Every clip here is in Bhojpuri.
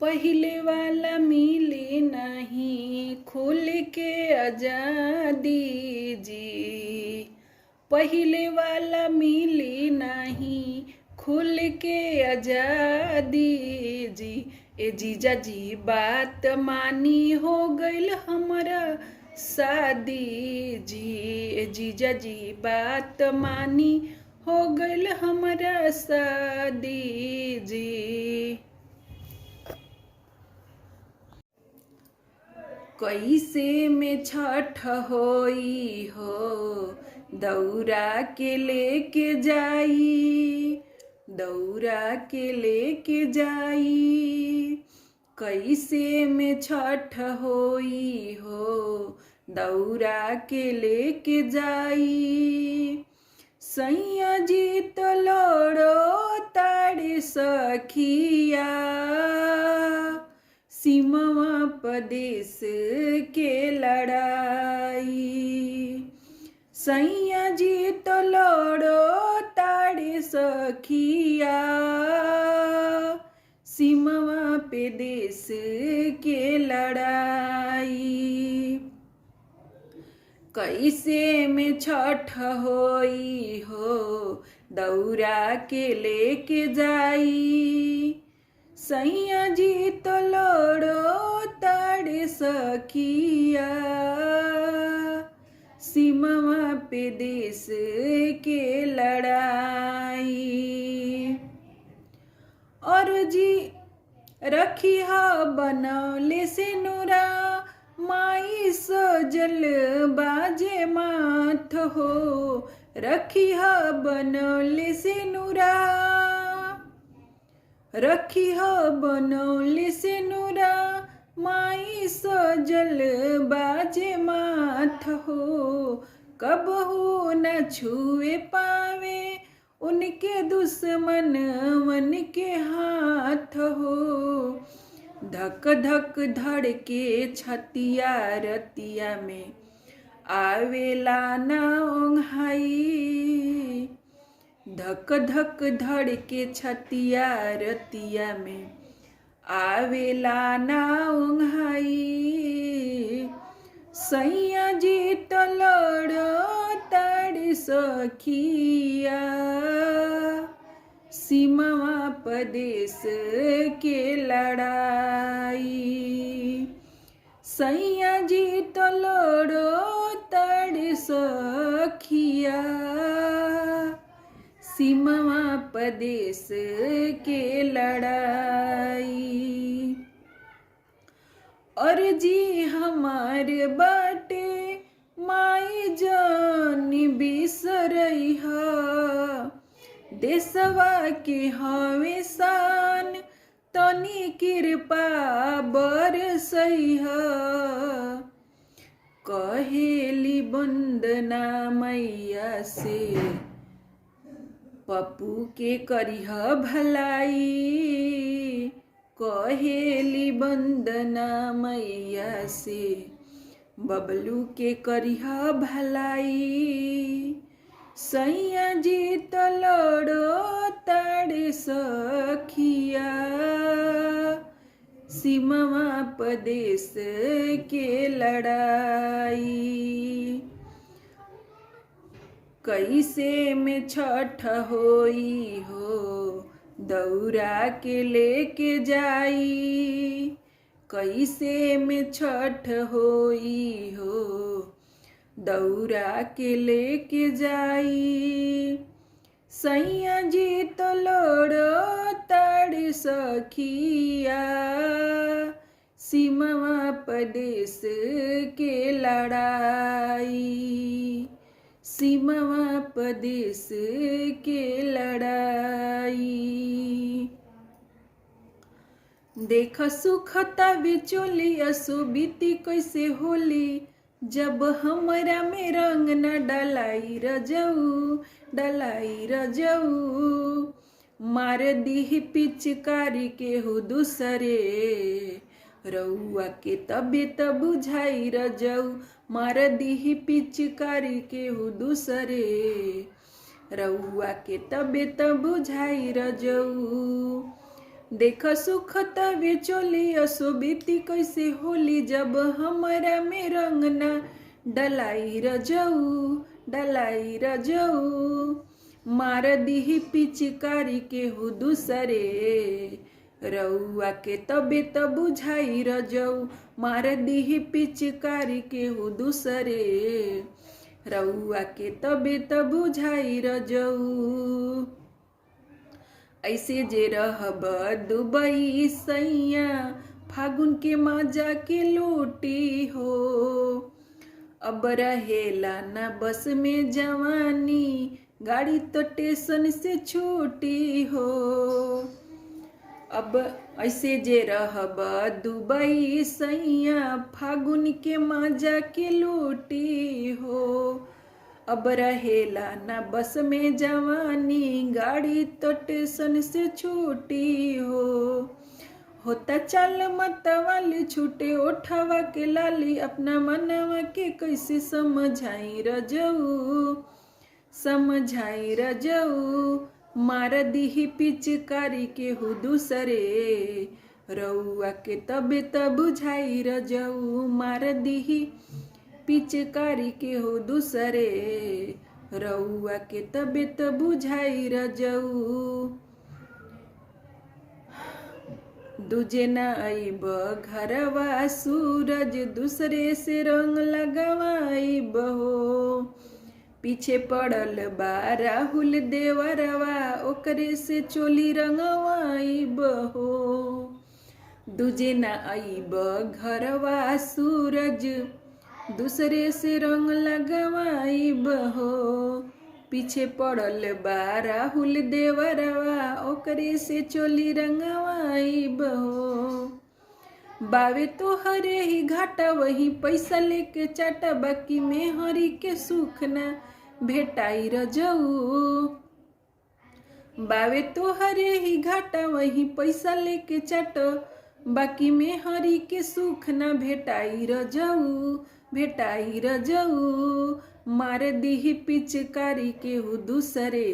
पहिले वाला मिले नहीं खोल के आजादी जी। पहिले वाला मिले नहीं खोल के आजादी जी। ए जीजा जी बात मानी हो गइल हमारा शादी जी। ए जीजा जी बात मानी हो गइल हमारा शादी जी। कैसे में छठ होई हो दौरा के लेके जाई, दौरा के लेके जाई। कैसे में छठ होई हो दौरा के लेके जाई। सैया जी तो लोड़ो ताड़े सखिया सीमा प्रदेश के लड़ाई। सैया जी तो लोड़ो ताड़े सखिया सीमा पे देश के लड़ाई। कैसे में छठ होई हो दौरा के लेके जाई। सैया जी तो लोड़ो ताड़े सखिया सीमा पे देश के लड़ाई। और जी रखी हा बनौले से नूरा माई सजल बाजे माथ हो। रखी हा बनौले से नूरा, रखी हो बनौले से नूरा माई सजल बाजे माथ हो। कबहू न छुए पावे उनके दुश्मन मन के हाथ हो। धक धक धड़के छतिया रतिया में आवेला ना ओंघाई। धक धक धड़के छतिया रतिया में आवेला ना ओंघाई। सैया जी तो लड़ो ताड़े सखिया सीमा प्रदेश के लड़ाई। सैया जी तो लड़ो ताड़े सखिया सीमा प्रदेश के लड़ाई। और जी हमार बाटे माई जानी बिसरई हा। देशवा के हवे शान तनी कृपा बरसई हा। कहेली वंदना मैया से पप्पू के करिह भलाई। कहेली वंदना मैया से बबलू के करिह भलाई। सैया जी तो लड़ो ताड़े सखिया सीमा प्रदेश के लड़ाई। कैसे में छठ होई हो दौरा के लेके जाई। कैसे में छठ होई हो दौरा के लेके जाई। सैया जी तो लोड़ो ताड़े सखिया सीमा प्रदेश के लड़ाई। सीमा प्रदेश के लड़ाई। देख सुखता बिचोली असुबीती कैसे होली जब हमरा में रंग न डलाई रजऊ, डलाई रजऊ। मार दीही पिचकारी के हो दूसरे रउआ के तबियत बुझाई रजऊ। मार दीही पिचकारी के हो दूसरे रउआ के तबियत बुझाई रजऊ। देख सुख तवे चोली असो बीती कैसे होली जब हमारा में रंग ना डलाई रजऊ डलाई रजऊ मार दीही पिचकारी के हु दूसरे रउआ के तबे त बुझाई रजऊ मार दीही पिचकारी के हु दूसरे रउआ के तबे त बुझाई रजऊ ऐसे जे रहब दुबई सैया फागुन के मजा के लूटी हो अब रहेला न बस में जवानी गाड़ी तो स्टेशन से छूटी हो अब ऐसे जे रहब दुबई सैया फागुन के मजा के लूटी हो अब रहेला न बस में जवानी गाड़ी तो स्टेशन से छूटी हो होता चल मत वाली छूटे उठावा के लाली अपना मनवा के कैसे समझाई रजऊ समझाई रजऊ मार दीही पिचकारी के हु दूसरे रउआ के तबे त बुझाई रजऊ मार दीही पिचकारी के हो दूसरे रउआ के तबे त बुझाई रजऊ दूजे न आइब घरवा सूरज दूसरे से रंग लगवाइब हो पीछे पड़ल बा राहुल देवरवा ओकरे से चोली रंगवाइब हो दूजे न आइब घरवा सूरज दूसरे से रंग लगवाइब हो पीछे पड़ल बा राहुल देवरवा ओकरे से चोली रंगवाइब हो बावे तो हरे ही घाटा वही पैसा लेके चाटा बाकी में हरी के सुख न भेटाई रजऊ बावे तो हरे ही घाटा वही पैसा लेके चाटा बाकी में हरी के सुख न भेटाई रजऊ भेटाई रजऊ मार दीही पिचकारी के हु दूसरे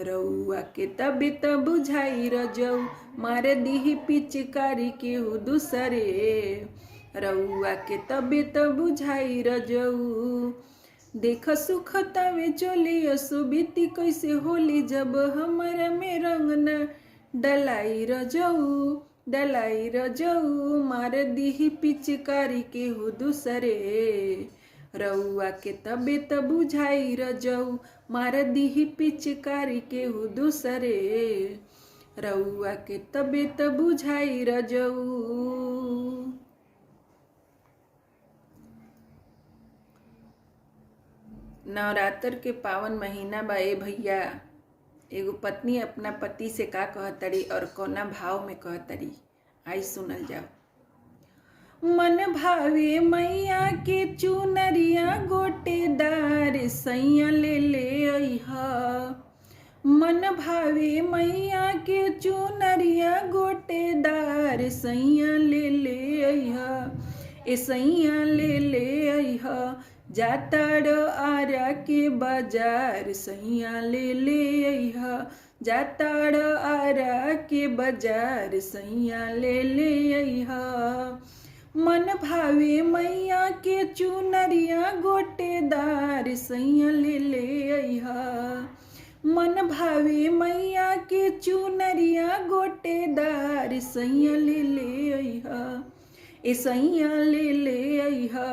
रउआ के तबे त बुझाई रजऊ मार दीही पिचकारी के हु दूसरे रउआ के तबे त बुझाई रजऊ देख सुख तवे चोली असु बीती कैसे होली जब हमारा में रंग न डलाई रजऊ मार दीही पिचकारी के हु दूसरे रउआ के तबे त बुझाई रजऊ मार दीही पिचकारी के हु दूसरे रउआ के तबे त बुझाई रजऊ। नवरात्र के पावन महीना बा ए भैया एगो पत्नी अपना पति से का कहतड़ी और कोना भाव में कहतड़ी आई सुनल जाओ। मन भावे मैया के चुनरिया गोटेदार सैया ले ले अइहा मन भावे मैया के चुनरिया गोटेदार सैया ले ले अइहा ए सैया ले ले अइहा जाताड़ आरा के बाजार सैया ले ले अइहा जाताड़ आरा के बाजार सैया ले ले अइहा मन भावे मैया के चुनरिया गोटेदार सैया ले ले अइहा मन भावे मैया के चुनरिया गोटेदार सैया ले ले अइहा ए सैया ले ले अइहा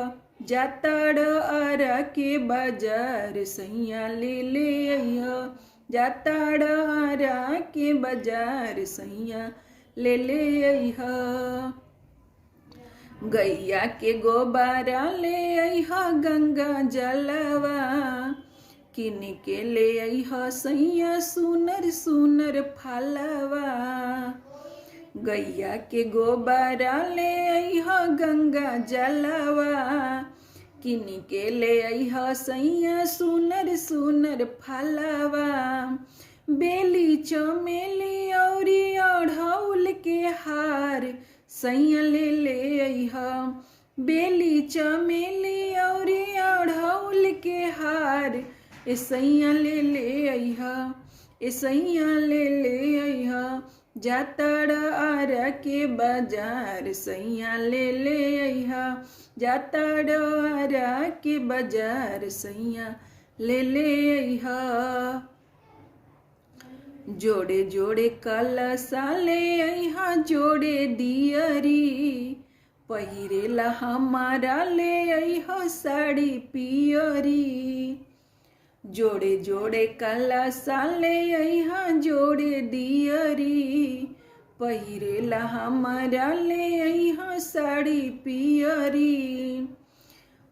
जाताड़ आरा के बाजार सैया ले ले अइहा जाताड़ आरा के बाजार सैया ले ले अइहा गैया के गोबारा ले अइहा गंगा जलवा किन के ले अइहा सैया सुनर सुनर फलवा गैया के गोबारा ले अइहा गंगा जलवा किन के ले अइहा सैया सुनर सुनर फलवा बेली चमेली औरी अढ़ौल के हार सैया ले ले अइहा बेली चमेली औरी अढ़ौल के हार ए सैया ले ले अइहा ए सैया ले ले अइहा जातड़ आरा के बाजार सैया ले ले अइहा, जातड़ आरा के बाजार सैया ले ले अइहा। जोड़े जोड़े कलशा ले अइहा जोड़े दियरी, पहिरेला हमारा ले अइहा साड़ी पियरी। जोड़े जोड़े कलशा ले अइहा जोड़े दियरी, पहिरेला हमारा ले अइहा साड़ी पियरी।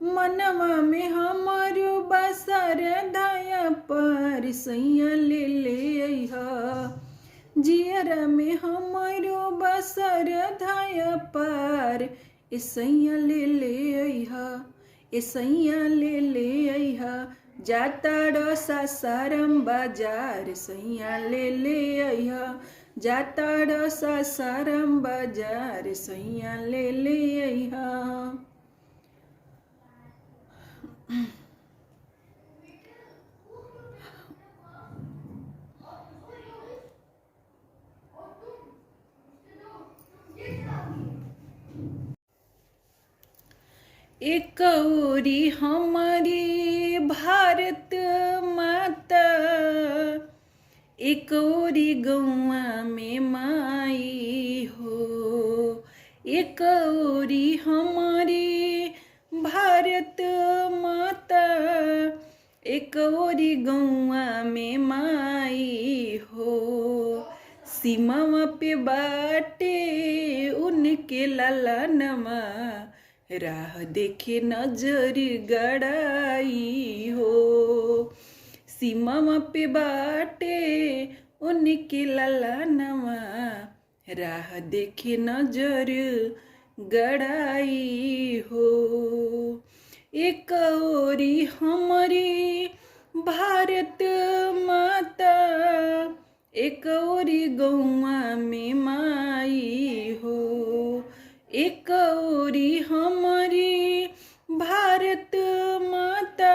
मनवा में हमारो बसर दाया पर सैया ले ले अइहा, जियरा में हमारो बसर धाया पर सैया ले ले अइहा, सैया ले ले अइहा। जातड़ सासाराम बाजार सैया ले ले अइहा, जातड़ सासाराम बाजार सैया ले ले अइहा। एक औरी हमारी भारत माता, एक औरी गौआ में माई हो। एक औरी हमारी भारत माता, एक औरी गौआ में माई हो। सीमावा पे बाटे उनके ललनमा, राह देखे नजर गड़ाई हो। सीमावा पे बाटे उनके ललनमा, राह देखे नजर गड़ाई हो। एक औरी हमारी भारत माता, एक औरी गौआ में माई हो। एक औरी हमारी भारत माता,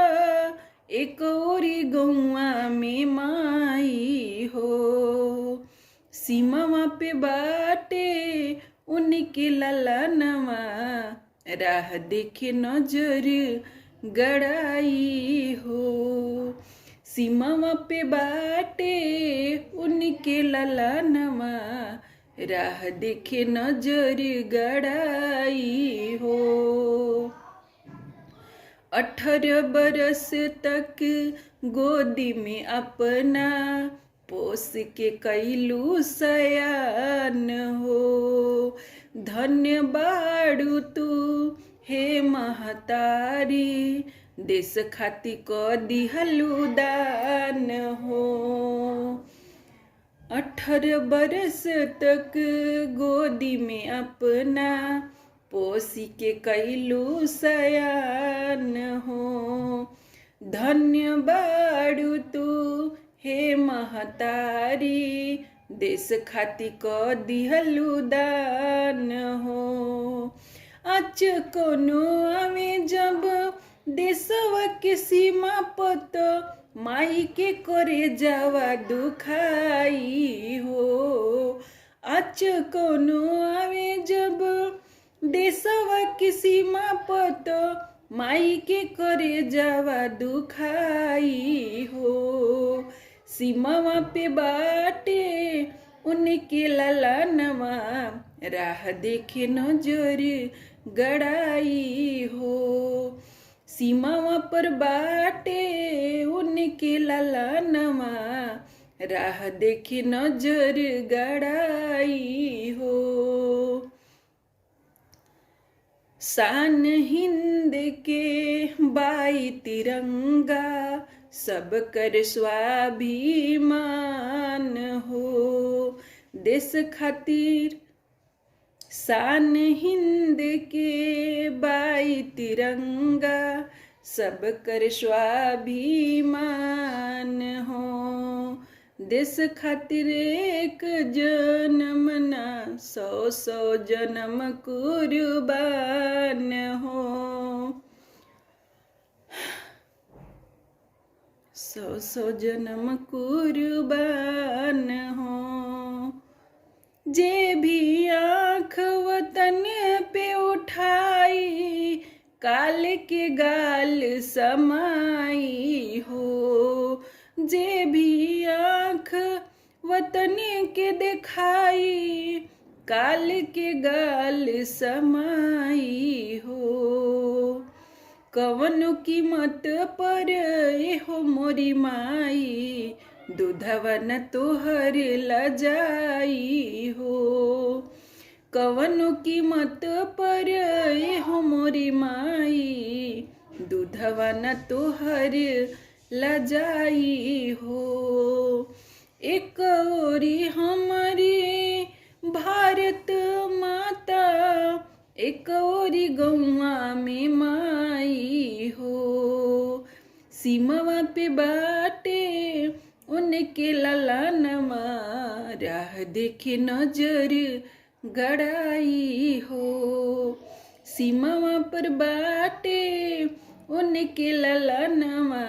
एक औरी गौआ में माई हो। सीमावा पे बाटे उनके ललनवा, राह देखे नजर गड़ाई हो। सीमावा पे बाटे उनके ललनवा, राह देखे नजर गड़ाई हो। 18 बरस तक गोदी में अपना पोस के कैलू सयान हो। धन्य बाड़ू तू हे महतारी, देश खाती क दिहलू दान हो। 18 बरस तक गोदी में अपना पोसी के कैलू सयान हो। धन्य बाड़ू तू हे महतारी, देश खाती क दिहलू दान हो। आज कोनो आवे जब देशवा के सीमा पत, माई के करे जावा दुखाई हो। आज कोनो आवे जब देशवा की सीमा पत, माई के करे जावा दुखाई हो। सीमावा पे बाटे उनके ललनवा, राह देखे नजर गड़ाई हो। सीमावा पर बाटे उनके ललनवा, राह देखे नजर गड़ाई हो। शान हिंद के बाई तिरंगा, सब कर स्वाभिमान हो। देश खातिर शान हिंद के बाई तिरंगा, सब कर स्वाभिमान हो। देश खातिर एक जन्म ना 100 जन्म कुर्बान हो। 100 जन्म कुर्बान हो। जे भी आँख वतन पे उठाई, काल के गाल समाई हो। जे भी आँख वतन के दिखाई, काल के गाल समाई हो। कवनो कीमत पर हो मोरी माई, दूधवा न तोहर लजाई हो। कवनो कीमत पर हो मोरी माई, दूधवा न तोहर लजाई हो। एक ओरी हमारी भारत माता, एक ओरी गौआ में माई हो। सीमावा पे बाटे उनके ललानमा, राह देखे नजर गड़ाई हो। सीमावा पर बाटे उनके ललानमा,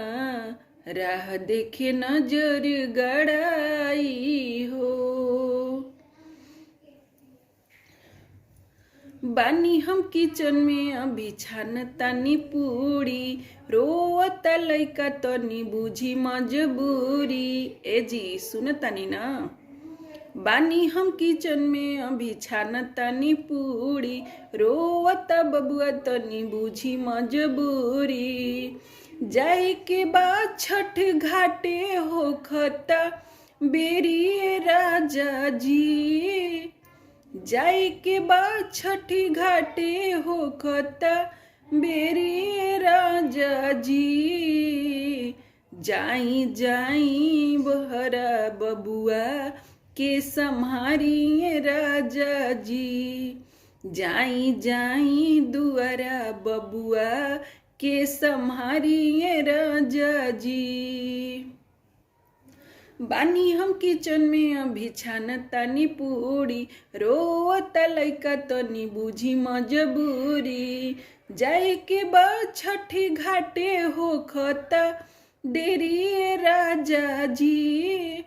राह देखे नजर गड़ाई हो। बानी हम किचन में अभी छान तानी पूरी, रोवता लइका तनी बुझी मजबूरी। ए जी सुन तानी ना। बानी हम किचन में अभी छान तानी पूरी, रोवता बबुआ तनी बुझी मजबूरी। जाए के बाद छठ घाटे हो खता बेरी राजा जी, जाए के बाद छठी घाटे हो खता बेरी राजा जी। जाई जाई बहरा बबुआ के सम्हारिए राजा जी, जाई जाई दुआरा बबुआ के सम्हारिए राजा जी। बानी हम किचन में अभी छान तानी पूरी, रोवता लइका तनी बुझी मजबूरी। जाए के बाद छठी घाटे हो खता देरी राजा जी,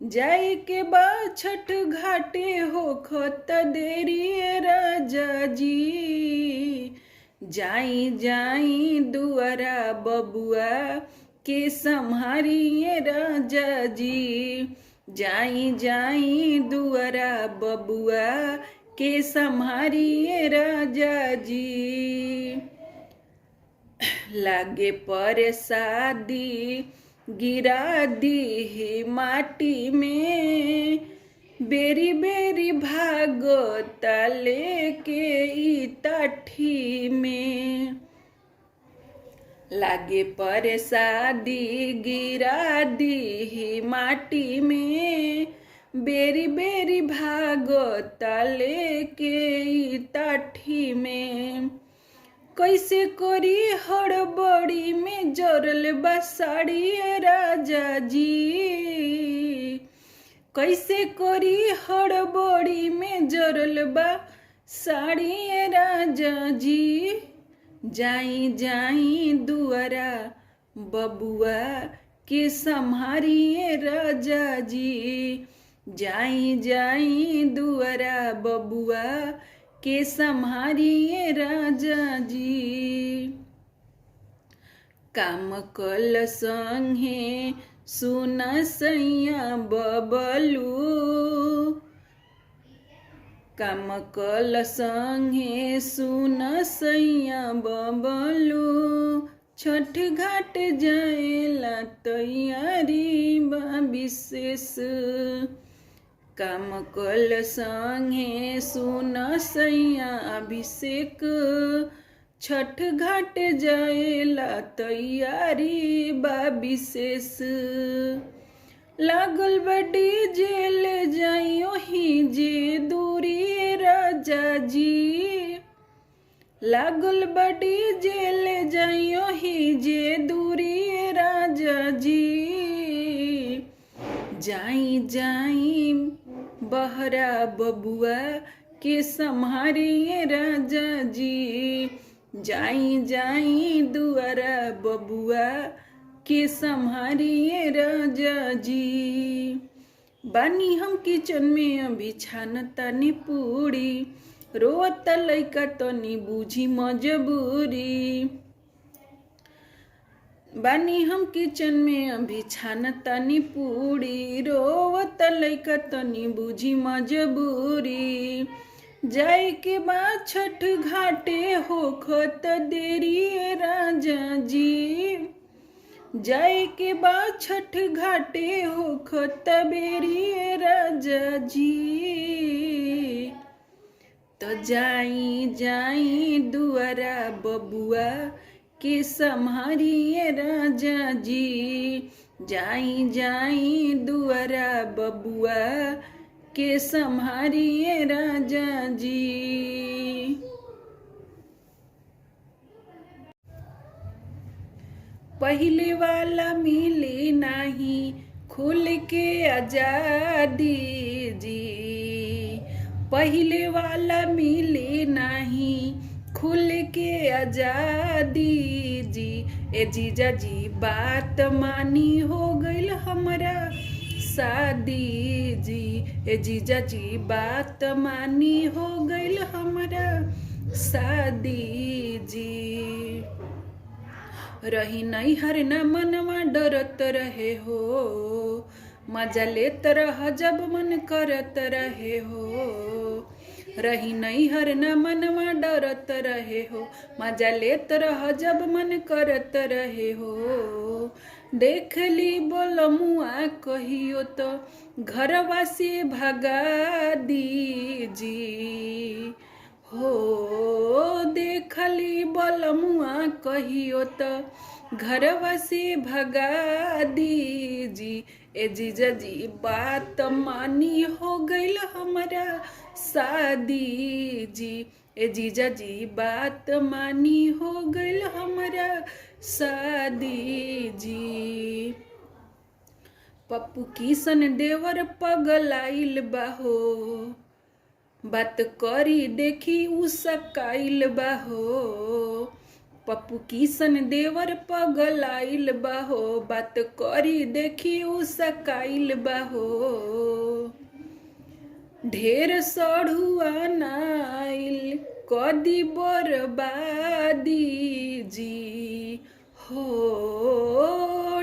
जाए के बाद छठ घाटे हो खता देरी राजा जी। जाई जाई दुआरा बबुआ के सम्हारिए राजा जी, जाई जाई दुआरा बबुआ के सम्हारिए राजा जी। लागे पर शादी गिरा दी माटी में, बेरी बेरी भागता लेके ई ताठी में। लागे पर शादी गिरा दी माटी में, बेरी बेरी भागता लेके ई ताठी में। कैसे करी हड़बड़ी में जरल बा साड़ी राजा जी, कैसे करी हड़बड़ी में जरल बा साड़ी राजा जी। जाई जाई दुआरा बबुआ के सम्हारिए राजा जी, जाई जाई दुआरा बबुआ के सम्हारिए राजा जी। काम कल संगे सुना सैया बबलू, काम कल संगे सुन सैया बबलू। छठ घाट जाएला तैयारी बा विशेष, काम कल संगे सुन सैया अभिषेक। छठ घाट जाएला तैयारी बा विशेष। लागल बड़ी जेल जाइयो ही जे दूरी राजा जी, लागल बड़ी जेल जाइयो ही जे दूरी राजा जी। जाई जाई बहरा बबुआ के सम्हारिए राजा जी, जाई जाई दुआरा बबुआ के सम्हारिए राजा जी। बानी हम किचन में अभी छानतानी पूरी, रोता लइका तनी बूझी मजबूरी। बानी हम किचन में अभी छानतानी पूरी, रोता लइका तनी बूझी मजबूरी। जाए के बाद छठ घाटे होखत देरी राजा जी, जाए के बाद छठ घाटे होखत बेरी राजा जी। तो जाई जाई दुआरा बबुआ के सम्हारिए राजा जी, जाई जाई दुआरा बबुआ के सम्हारिए राजा जी। पहले वाला मिले नाही खुल के आजादी जी, पहले वाला मिले नाही खुल के आजादी जी। ए जीजा जी बात मानी हो गइल हमरा शादी जी, ए जीजा जी बात मानी हो गइल हमरा शादी जी। रही नहीं हर न मनवा डरत रहे हो, मजा लेत रह जब मन करत रहे हो। रही नहीं हर न मनवा डरत रहे हो, मजा लेत रह जब मन करत रहे हो। देख ली बोलमुआ कहियो तो घरवा से भगा दीजी हो, देखली बोलमुआ कहियो तो घरवा से भगा दीजी। ए जीजा जी बात मानी हो गइल हमरा शादी जी, ए जीजा जी बात मानी हो गइल हमरा शादी जी। पप्पू किशन देवर पगलाइल बाहो, बात करी देखी उसकाइल बाहो। पप्पू किशन देवर पगलाइल बाहो, बात करी देखी उसकाइल बाहो। ढेर सढ़ुआ नाइल कदी बर्बादी जी हो,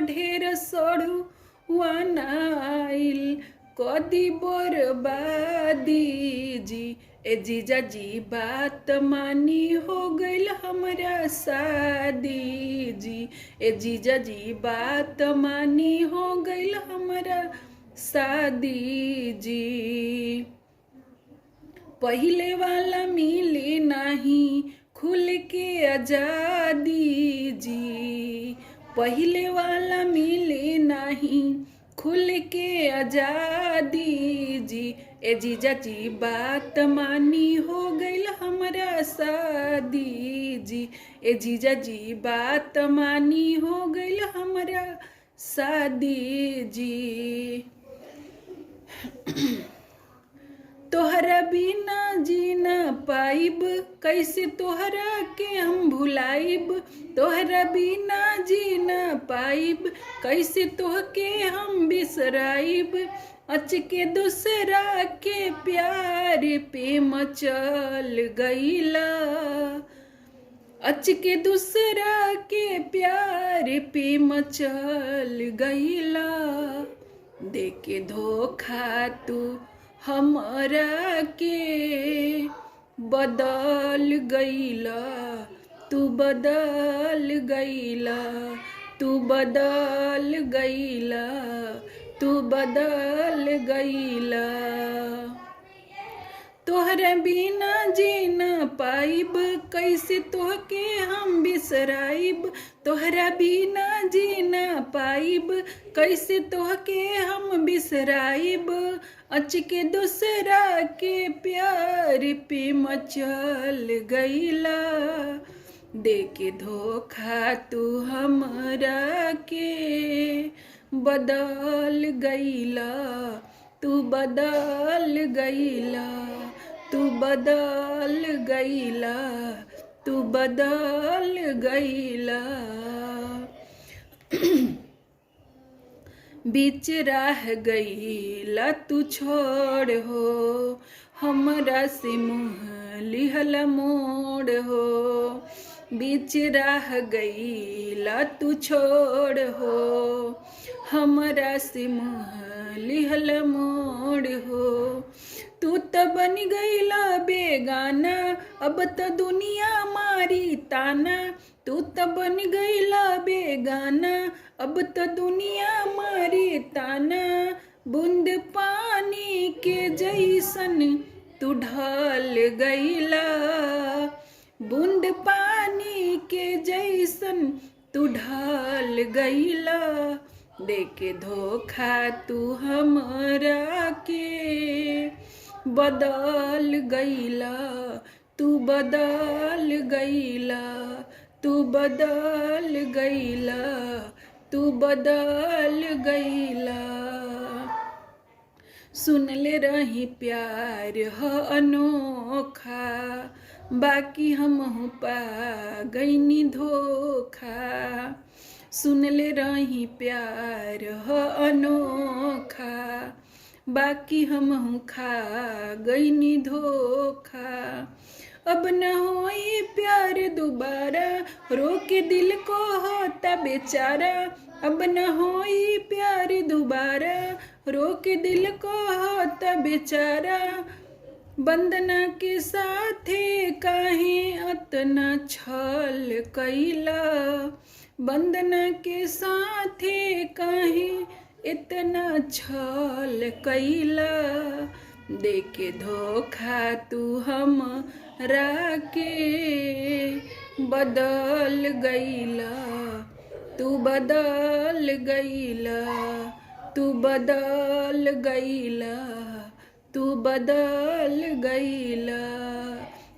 ढेर सढ़ुआ नाइल कदी बर्बादी जी। ए जीजा जी बात मानी हो गइल हमरा शादी जी, ए जीजा जी बात मानी हो गइल हमरा शादी जी। पहले वाला मिले नहीं खुल के आजादी जी, पहले वाला मिले नहीं खुल के आजादी जी। ए जीजा जी बात मानी हो गइल हमरा शादी जी, ए जीजा जी बात मानी हो गइल हमरा शादी जी। तोहरा बिना जीना पाइब कैसे तोहरा के हम भुलाइब, तोहरा बिना जीना पाइब कैसे तोहके हम बिसराइब। अचके दूसरा के प्यार पे मचल गइला, अचके दूसरा के प्यार पे मचल गइला। देके धोखा तू हमरा के बदल गइला, तू बदल गइला, तू बदल गइला, तू बदल गइला। तोहरा बिना जीना पाइब कैसे तोहके हम बिसराइब, तोहरा बिना जीना पाइब कैसे तोहके हम बिसराइब। अचके दूसरा के प्यार पे मचल गइला, देके धोखा तू हमरा के बदल गइला, तू बदल गइला, तू बदल गइला, तू बदल गइला। बीच राह गईला तू छोड़ हो, हमरा से मुँह लिहल मोड़ हो। बीच राह गईला तू छोड़ हो, हमरा से मुँह लिहल मोड़ हो। तू त बन गईला बेगाना, अब त दुनिया मारी ताना। तू त बन गईला बेगाना, अब त दुनिया मारी ताना। बूंद पानी के जैसन तू ढल गईला, बूंद पानी के जैसन तू ढल गईला। देके धोखा तू हमरा के बदल गईला, तू बदल गईला, तू बदल गईला, तू बदल गईला। सुनले रही प्यार ह अनोखा, बाकी हमहू पा गईनी धोखा। सुनले रही प्यार ह अनोखा, बाकी हमहू खा गईनी धोखा। अब न होई प्यार दोबारा, रो के दिल को होता बेचारा। अब न होई प्यार दोबारा, रो के दिल को होता बेचारा। बंदना के साथे काहे अतना छल कैला, बंदना के साथे काहे इतना छल कैला। देके धोखा तू हमरा के बदल गईला, तू बदल गईला, तू बदल गईला, तू बदल गईला।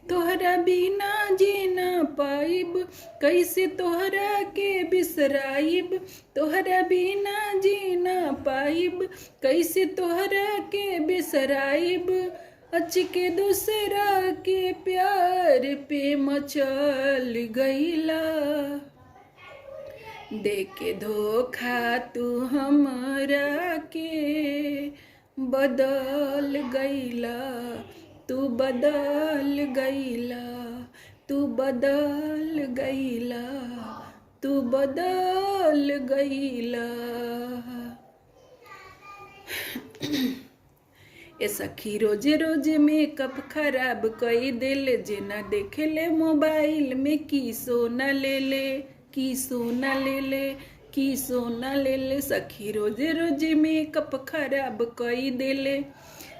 तोहरा बिना जीना पाइब, कैसे तोहरा के बिसराइब। तोहरा बिना जीना पाइब, कैसे तोहरा के बिसराइब। अच के दूसरा के प्यार पे मचल गईला, देके धोखा तू हमरा के बदल गईला, तू बदल गईला, तू बदल गईला, तू बदल गईला। ए सखी रोजे रोजे मेकअप खराब कई देले, जेना देखेले मोबाइल में की सोना ले ले, की सोना ले ले, की सोना ले ले। सखी रोजे रोजे मेकअप खराब कई देले,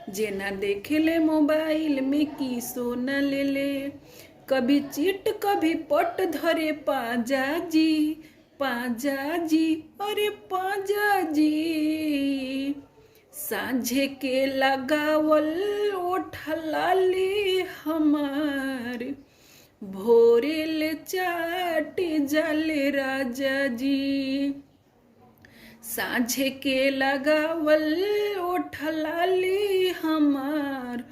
जेना देखेले मोबाइल में की सोना ले ले। कभी चिट कभी पट धरे पाजा जी, पाजा जी, अरे पाजा जी। सांझे के लगावल ओठलाली हमार, भोरे ले चाट जाले राजा जी। सांझे के लगावल ओठलाली हमार,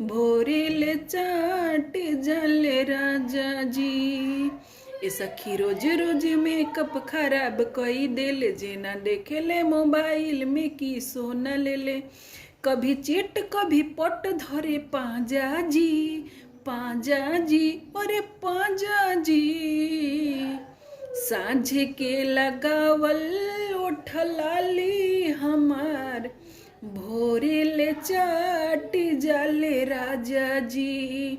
भोरे ले चाट जाले राजा जी। ए सखी रोज रोज मेकअप खराब कई देले, जेना देखेले मोबाइल में की सोना ले ले। कभी चिट कभी पट धरे पाजा जी, पाजा जी, अरे पाजा जी। सांझे के लगावल ओठलाली हमार, भोरे ले चाट जाले राजा जी।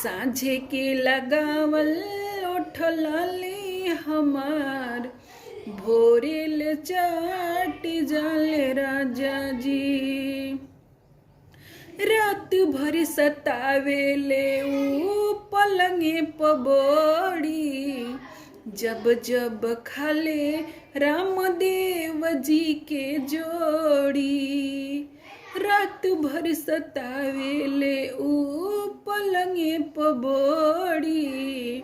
सांझे के लगावल ओठलाली हमार, भोरे ले चाट जाले राजा जी। रात भर सतावेले ऊ पलंगे पबड़ी, जब जब खाले रामदेव जी के जोड़ी। रात भर सतावेले ऊ पलंगे पबड़ी,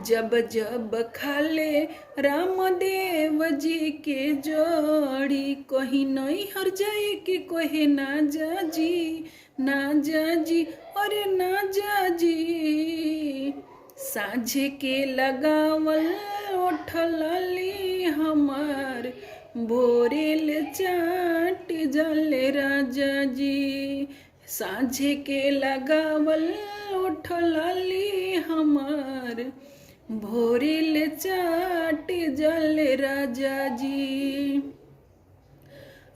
जब जब खाले रामदेव जी के जोड़ी। कहीं नहीं हर जाए के कहे ना जा जी, ना जा जी, अरे ना जा जी। सांझे के लगावल ओठलाली हमार, भोरेल चाट जले राजा जी, साँझे के लगावल ओठ लाली हमार, भोरेल चाट जले राजा जी।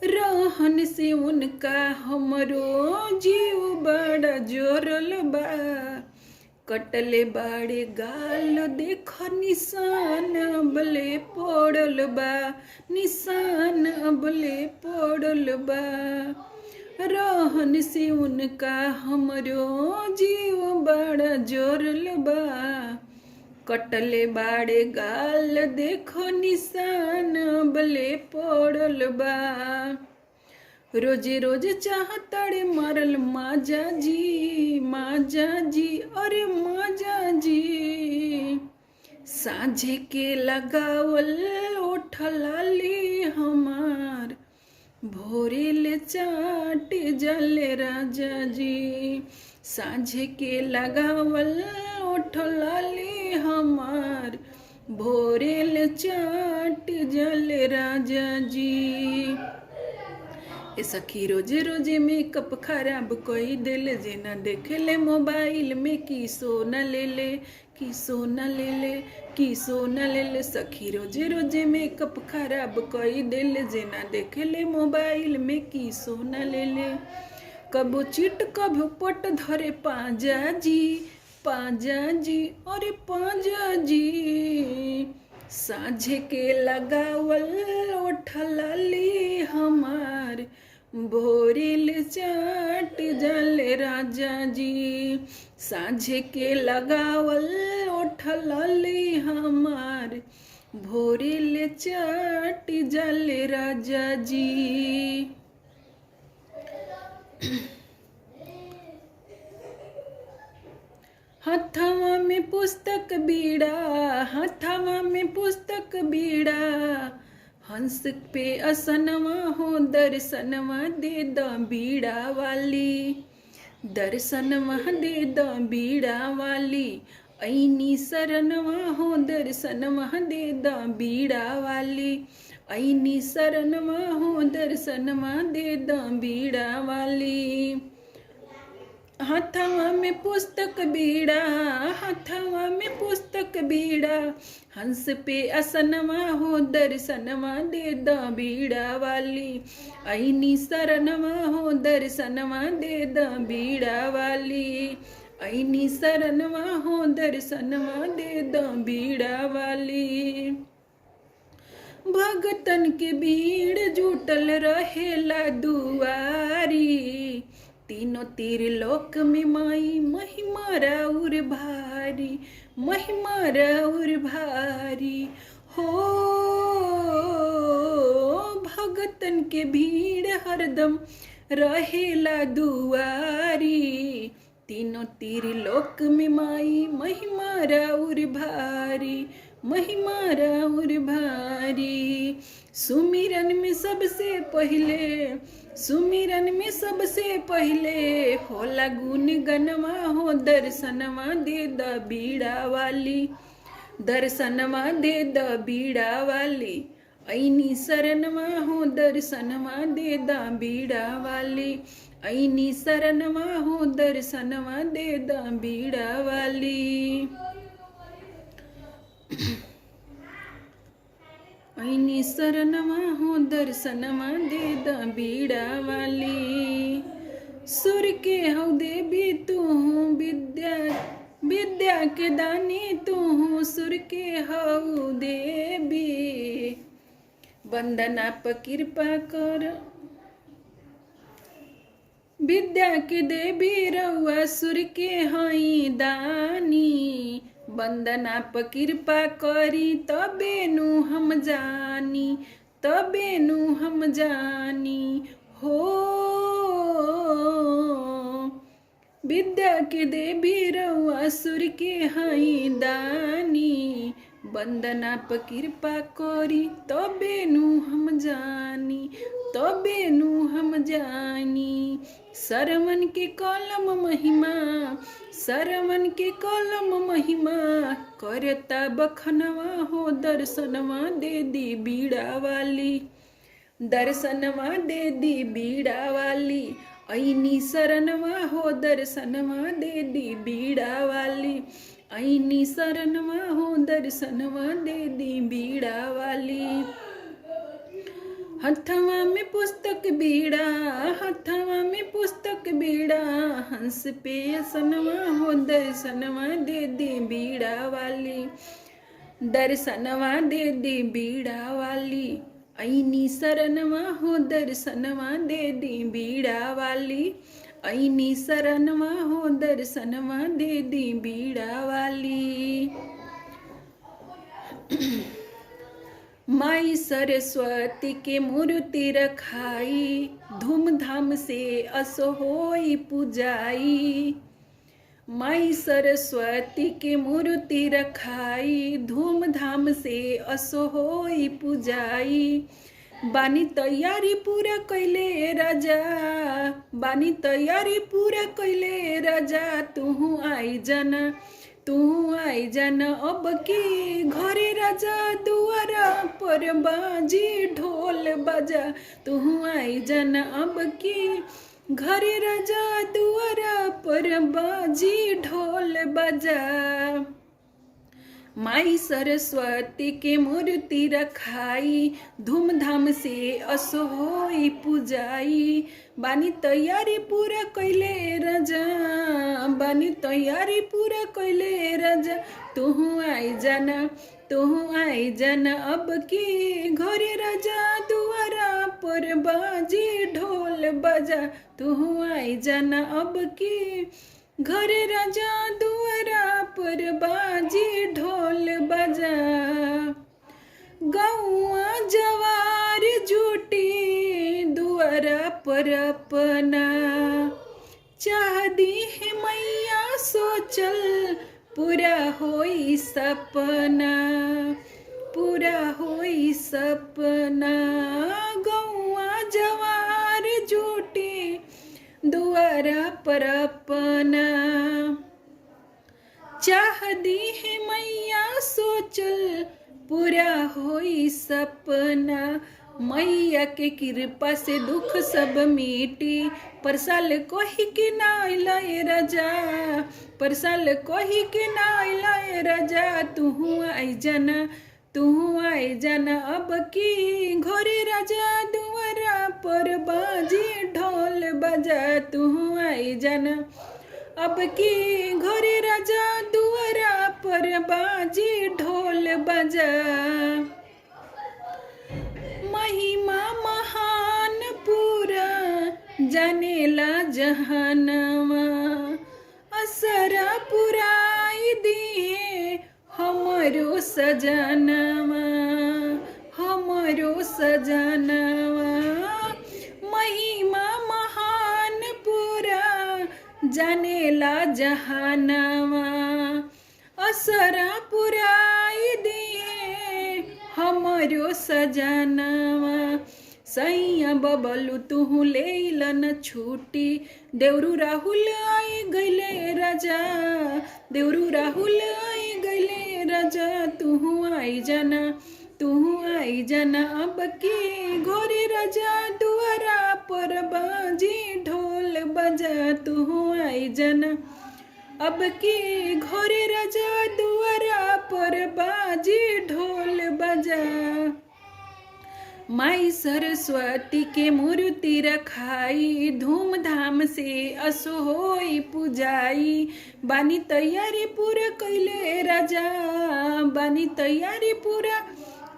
रहन से उनका हमरो जीव बड़ा जोरल बा, कटले बाड़े गाल देख निशान अबले पड़ल बा, निशान अबले पड़ल बा। रहन से उनका हमरो जीव बड़ा जोरल बा, कटले बाड़े गाल देखो निशान अबले पड़ल बा। रोजे रोज चाहताड़े मारल माजा जी, माजा जी, अरे माजा जी, साँझे के लगावल ओठ लाली हमार, भोरेल चाट जले राजा जी, साँझे के लगावल ओठ लाली हमार, भोरेल चाट जले राजा जी। ए सखी रोजे रोजे मेकअप खराब कोई दिल, जेना देखले मोबाइल में की सोना ले ले, की सोना ले ले, की सोना ले ले। सखी रोजे रोजे मेकअप खराब कोई दिल, जेना देखले मोबाइल में की सोना ले ले। कबो चिट कबो पट धरे पाजा जी, पाजा जी, अरे पाजा जी, साँझे के लगावल ओठ लाली हमार, भोरेल चाट जले राजा जी, साँझे के लगावल ओठ लाली हमार, भोरेल चाट जले राजा जी। हथवा में पुस्तक बीड़ा, हथवा में पुस्तक बीड़ा, हंस पे असनवा हो दर्शनवा दे द बीड़ा वाली, दर्शनवा दे द बीड़ा वाली, ऐनी शरणवा हो दर्शनवा दे द बीड़ा वाली, ऐनी शरणवा हो दर्शनवा दे द बीड़ा वाली। हथवा में पुस्तक बीड़ा, हथवा में पुस्तक बीड़ा, हंस पे असनवा हो दर्शनवा दे द बीड़ा वाली, ऐनी शरणवा हो दर्शनवा दे द बीड़ा वाली, ऐनी शरणवा हो दर्शनवा दे द बीड़ा वाली। भगतन के भीड़ जुटल रहेला दुआरी, तीनों तीर लोक में माई महिमा राउर भारी, महिमा राउर भारी हो। भगतन के भीड़ हरदम रहेला दुआरी, तीनों तीर लोक में माई महिमा राउर भारी, महिमा राउर भारी। सुमिरन में सबसे पहले, सुमिरन में सबसे पहले होला गुण गनवा हो दर्शनवा दे द बीड़ा वाली, दर्शनवा दे द बीड़ा वाली, ऐनी शरणवा हो दर्शनवा दे द बीड़ा वाली, ऐनी शरणवा हो दर्शनवा दे द बीड़ा वाली। ऐनी शरणवा हो दर्शनवा दे द बीड़ा वाली। सुर के हौ देवी तू विद्या, विद्या के दानी तू सुर के हौ देवी, वंदना प कृपा कर। विद्या के देवी रउआ सुर के हई दानी, वंदना प कृपा करी तबे नु हम जानी, तबे नु हम जानी हो। विद्या के देवी रउआ सुर के हई दानी, वंदना प कृपा करी तबे नु हम जानी, तबे नु हम जानी। सरवन के कलम महिमा, सरवन के कलम महिमा, करता बखनवा हो दर्शनवा दे दी बीड़ा वाली, दर्शनवा दे दी बीड़ा वाली, ऐनी शरणवा हो दर्शनवा दे दी बीड़ा वाली, ऐनी शरणवा हो दर्शनवा दे दी बीड़ा वाली। हथवा में पुस्तक बीड़ा, हथवा में पुस्तक बीड़ा, हंस पे असनवा हो दर्शनवा दे दी बीड़ा वाली, दर्शनवा दे दी बीड़ा वाली, ऐनी शरणवा हो दर्शनवा दे दी बीड़ा वाली, ऐनी शरणवा हो दर्शनवा दे दी बीड़ा वाली। माई सरस्वती के मूर्ति रखाई, धूमधाम से असहोई पूजाई। माई सरस्वती के मूर्ति रखाई, धूमधाम से असहोई पूजाई। बानी तैयारी पूरा कैले राजा, बानी तैयारी पूरा कैले राजा, तू आई जाना, तू आई जाना अब की घरे राजा, दुआरा पर बाजी ढोल बजा, तू आई जाना अब की घरे राजा, दुआरा पर बाजी ढोल बजा। माई सरस्वती के मूर्ति रखाई, धूमधाम से असहोई पूजाई। बानी तैयारी पूरा कैले राजा, बानी तैयारी पूरा कैले राजा, तू आई जाना, तू आई जाना अब की घरे राजा, दुआरा पर बाजी ढोल बजा, तू आई जाना अब की घरे राजा, दुआरा पर बाजी ढोल बजा। गौआ जवार जुटी दुआरा पर अपना, चाह दी है मैया सोचल पूरा होई सपना, पूरा होई सपना। गौआ जवार जुटी दुआरा पर अपना, चाह दी है मैया सोचल पूरा होई सपना। मैया के कृपा से दुख सब मिटी, पर साल कोही के नाय लाए राजा, पर साल कोही के नाय लाए राजा, तू आई जाना, तू आई जाना अब की घरे राजा, दुआरा पर बाजी ढोल बजा, तू आई जाना अब की घरे राजा, दुआरा पर बाजी ढोल बजा। महिमा महान पूरा जानेला जहानवा, असरा पुराई दिए हमरो सजनवा, हमरो सजनवा। महिमा महान पूरा जानेला जहानवा, असरा पुराई दिए हमरो सजनवा। सैया बबलू तू ले न छूटी, देवरू राहुल आई गईले राजा, देवरू राहुल आई गईले राजा, तू आई जाना, तू आई जाना अब की घरे राजा, दुआरा पर बाजी ढोल बजा, तू आई जाना अब की घरे राजा, दुआरा पर बाजी ढोल बजा। माई सरस्वती के मूर्ति रखाई, धूमधाम से असहोई पूजाई। बानी तैयारी पूरा कैले राजा, बानी तैयारी पूरा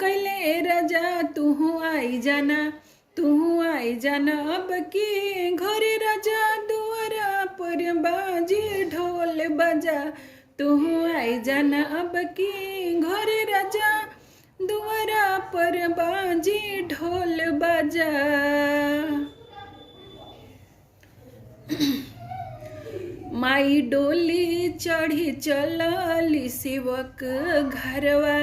कैले राजा, तू आई जाना, तू आई जाना अब की घरे राजा, दुआरा पर बाजी ढोल बजा, तू आई जाना अब की घरे राजा, दुआरा पर बाजी ढोल बजा। माई डोली चढ़ी चलली सेवक घरवा,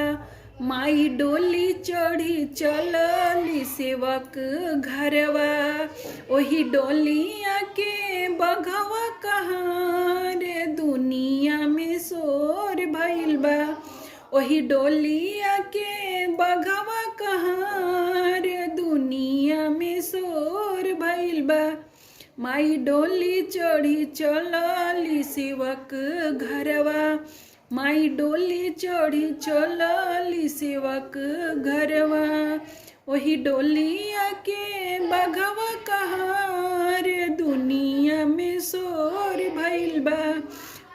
माई डोली चढ़ी चलली सेवक घरवा। ओही डोलिया के बघवा कहाँ रे, दुनिया में शोर भइल बा। ओही डोलिया के बघवा कहाँ रे, दुनिया माई डोली चढ़ी चलली सेवक घरवा, माई डोली चढ़ी चलली सेवक घरवा। वही डोलिया के बघवा कहाँ रे दुनिया में शोर भइल बा,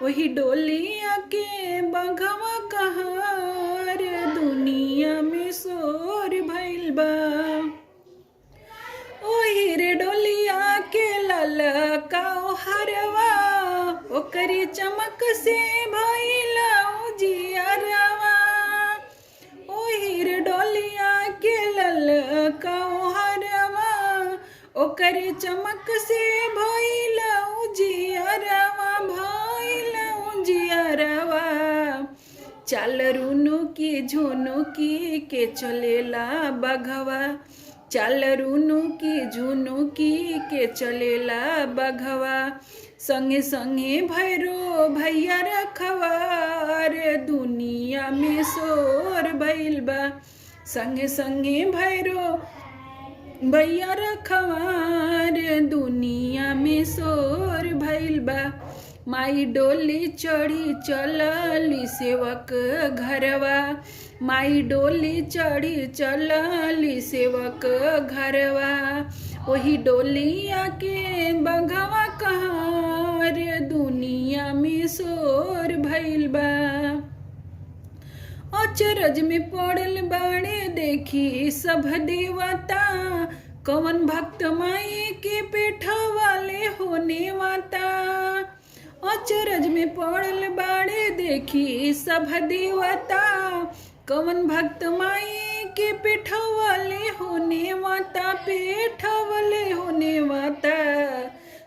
वही डोलिया के बघवा कहाँ रे दुनिया में शोर भइल बा। ओही रे डोलिया के ललका हरवा, ओकरी चमक से भइला उजियरवा। ओही रे डोलिया के ललका हरवा, ओकरी चमक से भइला उजियरवा, भइला उजियरवा। चाल रुनुकी झुनुकी के चलेला बघवा, चाल रुनुकी झुनुकी के चलेला बघवा। संगे संगे भैरो भैया रखवा रे दुनिया में शोर भइल बा, संगे संगे भैरो भैया रखवा रे दुनिया में शोर भइल बा। माई डोली चढ़ी चलली सेवक घरवा, माई डोली चढ़ी चलली सेवक घरवा। वही डोलिया के बघवा कहाँ रे दुनिया में शोर भइल बा। अचरज में पड़ल बाड़े देखी सब देवता, कवन भक्त माई के पेठा वाले होने वाता। अचरज में पड़ल बाड़े देखी सब देवता, कवन भक्त माई के पेठवले होने वाता, पेठवले होने वाता।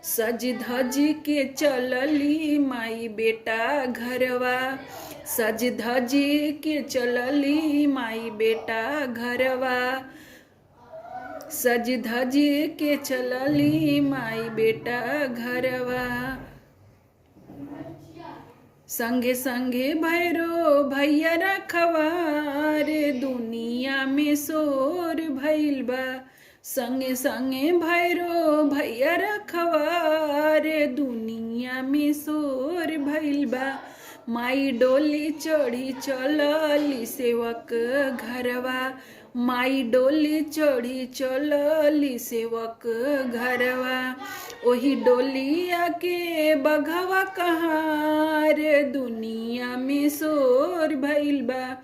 सज धज के चलली माई बेटा घरवा, सज धज के चलली माई बेटा घरवा, सज धज के चलली माई बेटा घरवा। संगे संगे भैरो भैया रखवा रे दुनिया में शोर भइल बा, संगे संगे भैरो भैया रखवा रे दुनिया में शोर भइल बा। माई डोली चढ़ी चलली सेवक घरवा, माई डोली चढ़ी चलली सेवक घरवा। वही डोलिया के बघवा कहाँ रे दुनिया में शोर भइल बा,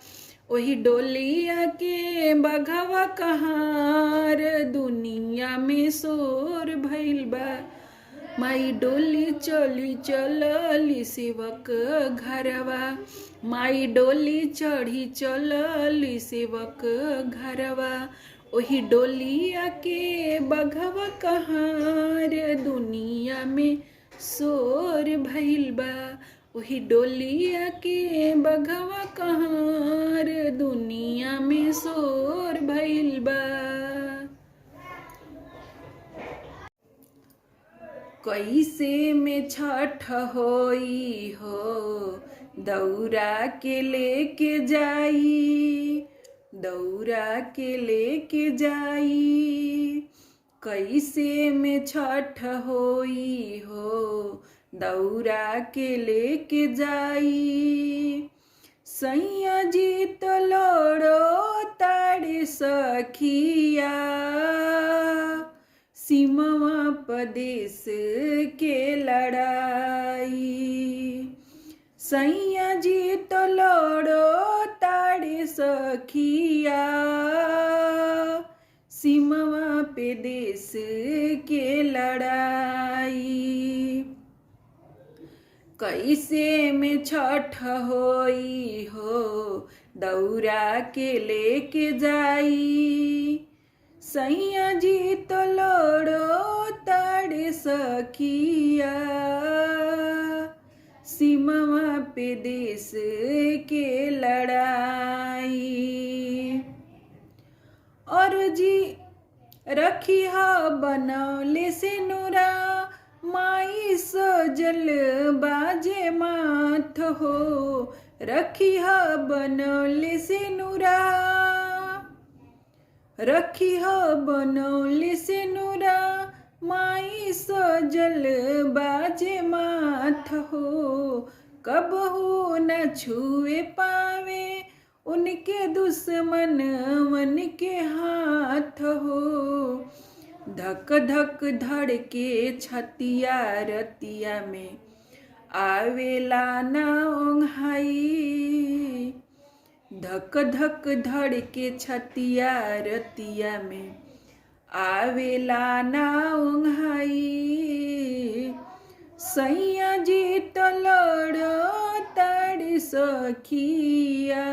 वही डोलिया के बघवा कहाँ रे दुनिया में शोर भइल बा। माई डोली चली चलली सेवक घरवा, माई डोली चढ़ी चलली सेवक घरवा। वही डोलिया के बघवा कहाँ रे दुनिया में शोर भइल बा, वही डोलिया के बघवा कहाँ रे दुनिया में शोर भइल बा। कैसे में छठ होई हो, दौरा के लेके जाई, दौरा के लेके जाई। कैसे में छठ होई हो, दौरा के लेके जाई। सैया जी तो लड़ो ताड़े सखिया, सीमवा पदेश के लड़ाई। सैया जी तो लड़ो ताड़े सखिया, सीमवा पे देश के लड़ाई। कैसे में छठ होई हो, दौरा के लेके जाई। सैया जी तो लड़ो ताड़े सखिया, सीमवा पे देश के लड़ाई। और जी रखी हा बनौले से नूरा, माई सजल बाजे माथ हो। रखी हा बनौले से नूरा, रखी हा बनौले से नूरा, माई सजल बाजे माथ हो, कबहू न छुए पावे उनके दुश्मन मन के हाथ हो। धक धक धड़के छतिया रतिया में आवेला ना ओंघाई। धक धक धड़के छतिया रतिया में आवेला ना ओंघाई। सैया जी तो लड़ो ताड़ सखिया,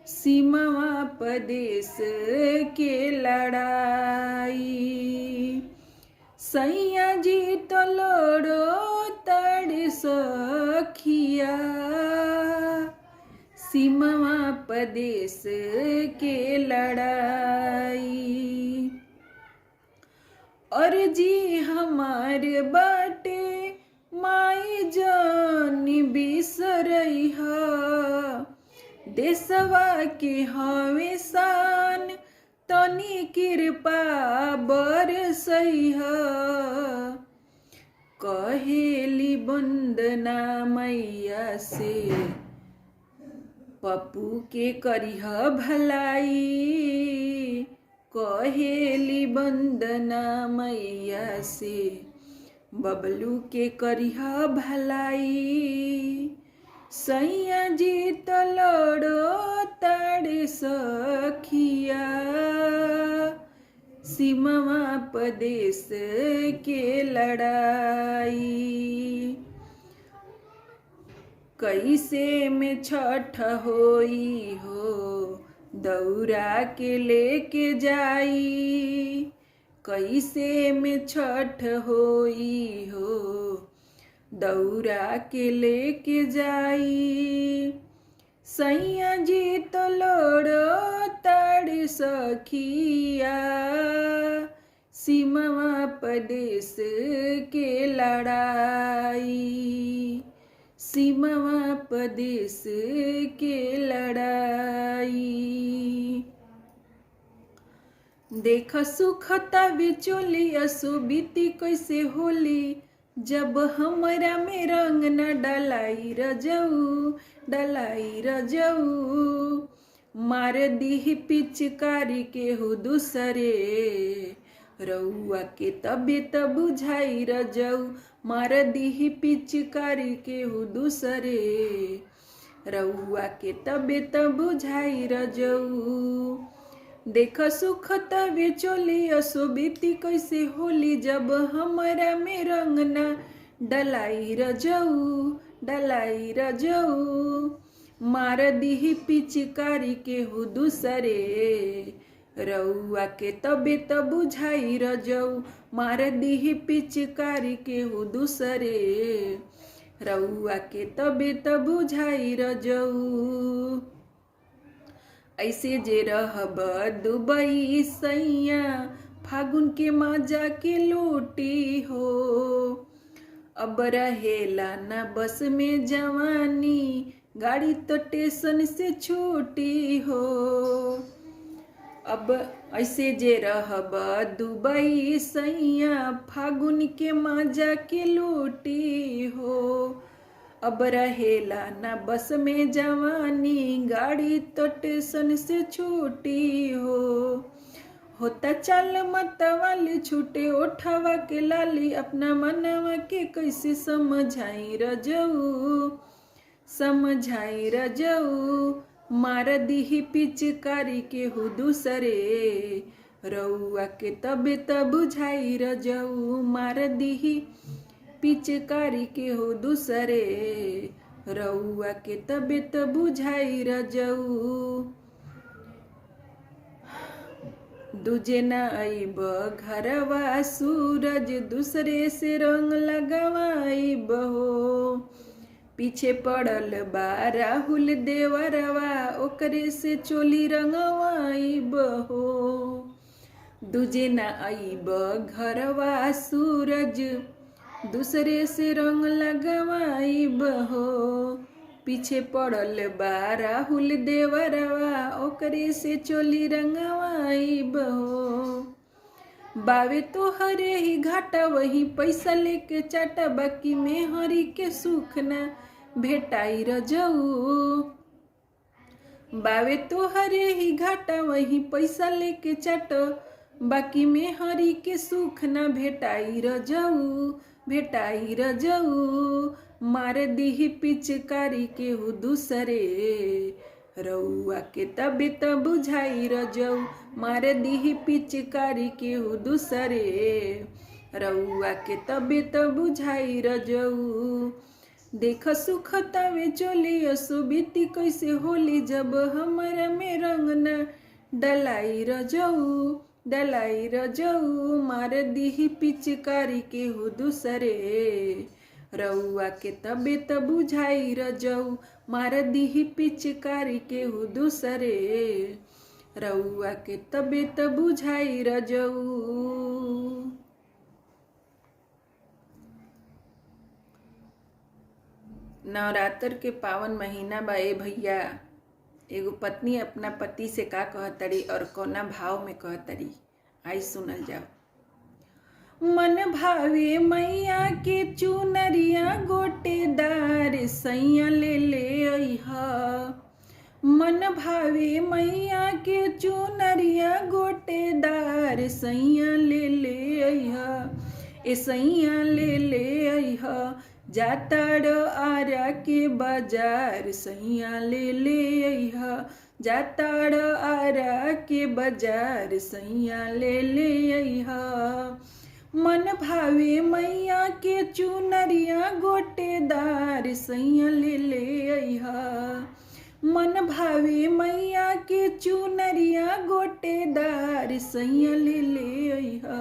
सीमा प्रदेश के लड़ाई। सैया जी तो लड़ो ताड़ सखिया, सीमा प्रदेश के लड़ाई। और जी हमार बाटे माई जानी बिसरैहा, देशवा के हवे शान तनी कृपा बरसैहा। कहेली वंदना मैया से पप्पू के करिह भलाई। कहेली वंदना मैया से बबलू के करिह भलाई। सैया जी तो लड़ो ताड़ सखिया, सीमा प्रदेश के लड़ाई। कैसे में छठ होई हो, दौरा के लेके जाई। कैसे में छठ होई हो, दौरा के लेके जाई। सैया जी तो लड़ो ताड़ सखिया, सीमा प्रदेश के लड़ाई। सीमा प्रदेश के लड़ाई। देख सुखता बिचोली असु बीती कैसे होली, जब हमरा में रंग न डलाई रजऊ, डलाई रजऊ। मार दी पिचकारी के हो दूसरे, रउआ के तबीयत बुझाई रजऊ। मार दी पिचकारी के हो दूसरे, रउआ के तबीयत बुझाई रजऊ। देख सुख तबे चोली असो बीती कैसे होली, जब हमारा में रंग न डलाई रजऊ, डलाई रजऊ। मार दी पिचकारी के हो दूसरे, रउआ के तबीयत बुझाई रजऊ। मार दी पिचकारी के हो दूसरे, रउआ के तबीयत बुझाई रजऊ। ऐसे जे रहब दुबई सैया, फागुन के मजा के लूटी हो। अब रहेला न बस में जवानी, गाड़ी तो स्टेशन से छूटी हो। अब ऐसे जे रहब दुबई सैया, फागुन के मजा के लूटी हो। अब रहेला न बस में जवानी, गाड़ी तो स्टेशन से छूटी हो। होता चल मत वाली छूटे उठावा के लाली, अपना मनवा के कैसे समझाई रजऊ, समझाई रजऊ। मार दी पिचकारी के हो दूसरे, रउआ के तबीयत बुझाई रजऊ। मार दी पिचकारी के हो दूसरे, रउआ के तबीयत बुझाई रजऊ। दूजे न आइब घरवा सूरज, दूसरे से रंग लगवाइब हो। पीछे पड़ल बा राहुल देवरवा, ओकरे से चोली रंगवाइब हो। दूजे न आइब घरवा सूरज, दूसरे से रंग लगवाइब हो। पीछे पड़ल बा राहुल देवरवा, ओकरे से चोली रंगवाइब हो। बावे तो हरे ही घाटा वही पैसा लेके चाटा बाकी में हरी के सुख ना भेटाई रजऊ। बावे तो हरे ही घाटा वही पैसा लेके चाटा बाकी में हरी के सुख ना भेटाई रजऊ भेटाई रजऊ। मार दीही पिचकारी के हु दूसरे रउआ के तबे त बुझाई रजऊ। मार दीही पिचकारी के हु दूसरे रउआ के तबे त बुझाई रजऊ। देख सुख तवे चोली असुबीती कैसे होली जब हमारा में रंग न डलाई रजऊ डलाई रजऊ। मार दीही पिचकारी के हु दूसरे रउआ के तबे त बुझाई रजऊ। मार दीही पिचकारी के हु दूसरे रउआ के तबे त बुझाई रजऊ। नवरात्र के पावन महीना बा ए भैया। एगो पत्नी अपना पति से का कहतड़ी और कोना भाव में कहतड़ी, आई सुनल जाओ। मन भावे मैया के चुनरिया गोटेदार सैया ले ले अइहा। मन भावे मैया के चुनरिया गोटेदार सैया ले ले अइहा। ए सैया ले ले अइहा। जाताड़ आरा के बाजार सैया ले ले अइहा। जाताड़ आरा के बाजार सैया ले ले अइहा। मन भावे मैया के चुनरिया गोटेदार सैया ले ले अइहा। मन भावे मैया के चुनरिया गोटेदार सैया ले ले अइहा।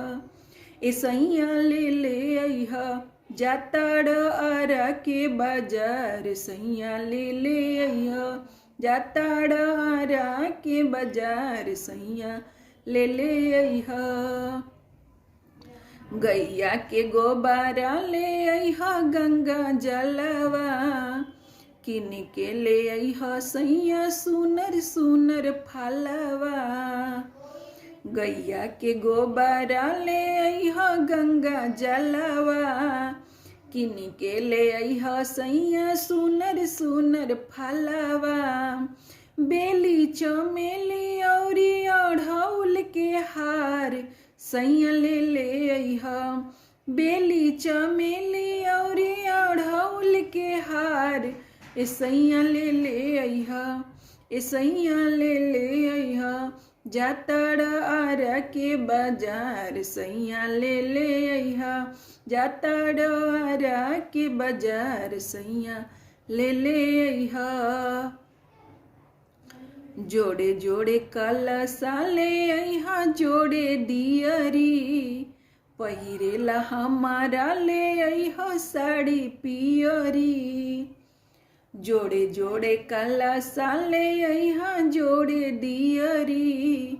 ए सैया ले ले अइहा। जाताड़ आरा के बाजार सैया ले ले अइहा। जाताड़ आरा के बाजार सैया ले ले अइहा। गैया के गोबारा ले अइहा गंगा जलवा। किन के ले अइहा सैया सुनर सुनर फलवा। गैया के गोबारा ले अइहा गंगा जलवा। किन के ले अइहा सैया सुनर सुनर फलवा। बेली चमेली औरी अढ़ौल के हार सैया ले ले अइहा। बेली चमेली औरी अढ़ौल के हार ए सैया ले ले अइहा। ए सैया ले ले अइहा। जाताड़ आरा के बाजार सैया ले ले अइहा। जाताड़ आरा के बाजार सैया ले ले अइहा। जोड़े जोड़े कलशा ले अइहा जोड़े दियरी। पहिरेला हमारा ले अइहा साड़ी पियरी। जोड़े जोड़े कलशा ले अइहा जोड़े दियरी।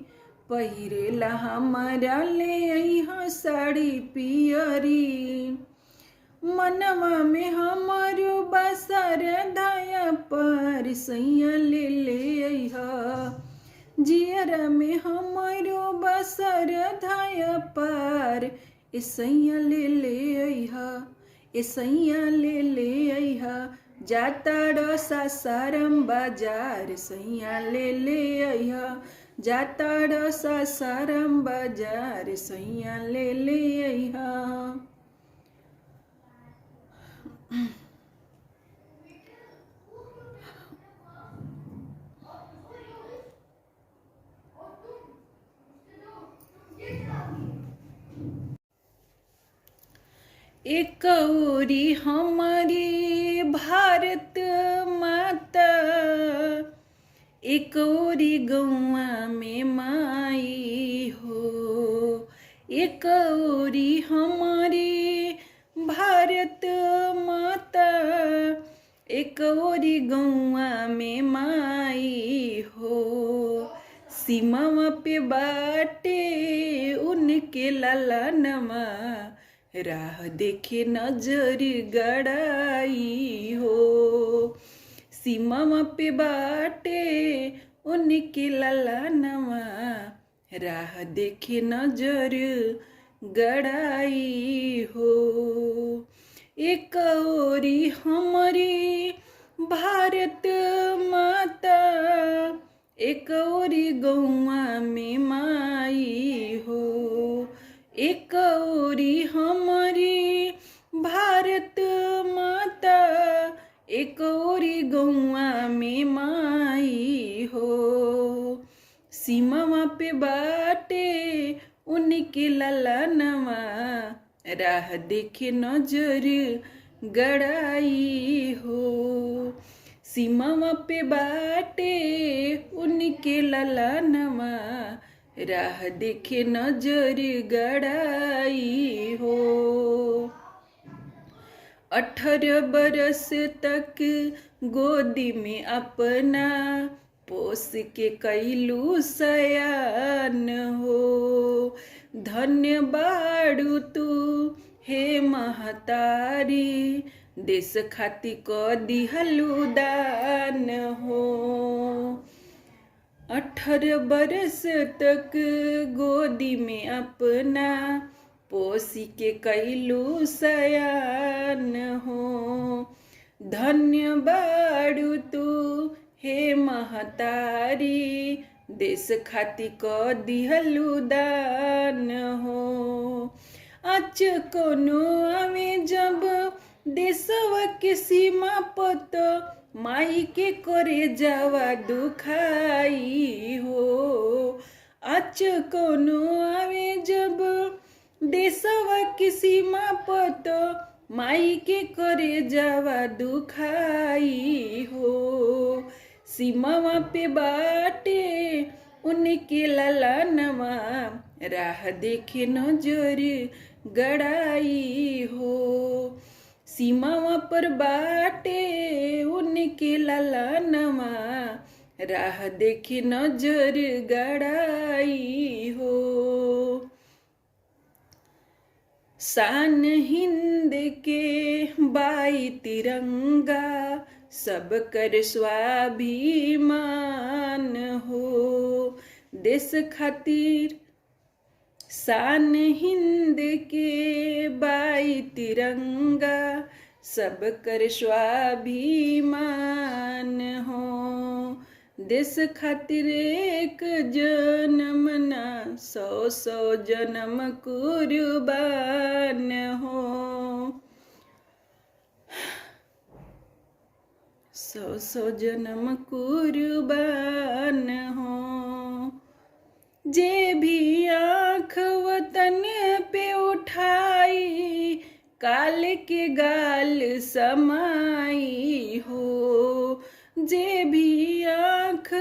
पहिरेला हमारा ले अइहा साड़ी पियरी। मनवा में हमारो बसर दाया पर सैया ले ले अइहा। जियरा में हमारो बसर धाया पर ए सैया ले ले अइहा। ए सैया ले ले अइहा। जाताड़ सासाराम बाजार सैया ले ले अइहा। जाताड़ सासाराम बाजार सैया ले ले अइहा। एक औरी हमारी भारत माता। एक औरी गौआ में माई हो। एक औरी हमारी भारत माता। एक औरी गौआ में माई हो। सीमावा पे बाटे उनके ललनमा। राह देखे नजर गड़ाई हो। सीमावा पे बाटे उनके ललनवा। राह देखे नजर गड़ाई हो। एक ओरी हमारी भारत माता, एक ओरी गौआ में माई हो। एक ओरी हमारी भारत माता, एक ओरी गौआ में माई हो। सीमावा पे बाटे उनके ललनवा, राह देखे नजर गड़ाई हो। सीमावा पे बाटे उनके ललनवा, राह देखे नजर गड़ाई हो। 18 बरस तक गोदी में अपना पोस के कैलू सयान हो। धन्य बाड़ू तू हे महतारी, देश खाती क दिहलू दान हो। 18 बरस तक गोदी में अपना पोसी के कैलू सयान हो। धन्य बाड़ू तू हे महतारी, देश खाती क दिहलू दान हो। आज कोनो आवे जब देशवा के सीमा पत, माई के करे जावा दुखाई हो। आज कोनो आवे जब देशवा के सीमा पत, माई के करे जावा दुखाई हो। सीमावा पे बाटे उनके ललनवा, राह देखे नजर गड़ाई हो। सीमावा पर बाटे उनके ललनवा, राह देखे नजर गड़ाई हो। शान हिंद के बाई तिरंगा, सब कर स्वाभिमान हो। देश खातिर शान हिंद के बाई तिरंगा, सब कर स्वाभिमान हो। देश खातिर एक जन्म ना 100 जन्म कुर्बान हो। 100 जन्म कुर्बान हो। जे भी आँख वतन पे उठाई, काल के गाल समाई हो। जे भी आँख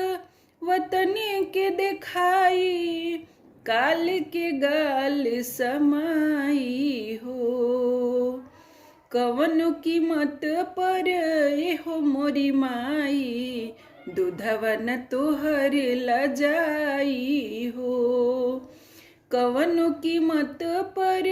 वतन के दिखाई, काल के गाल समाई हो। कवनो कीमत पर हो मोरी माई, दूधवा न तोहर लजाई हो। कवनो कीमत पर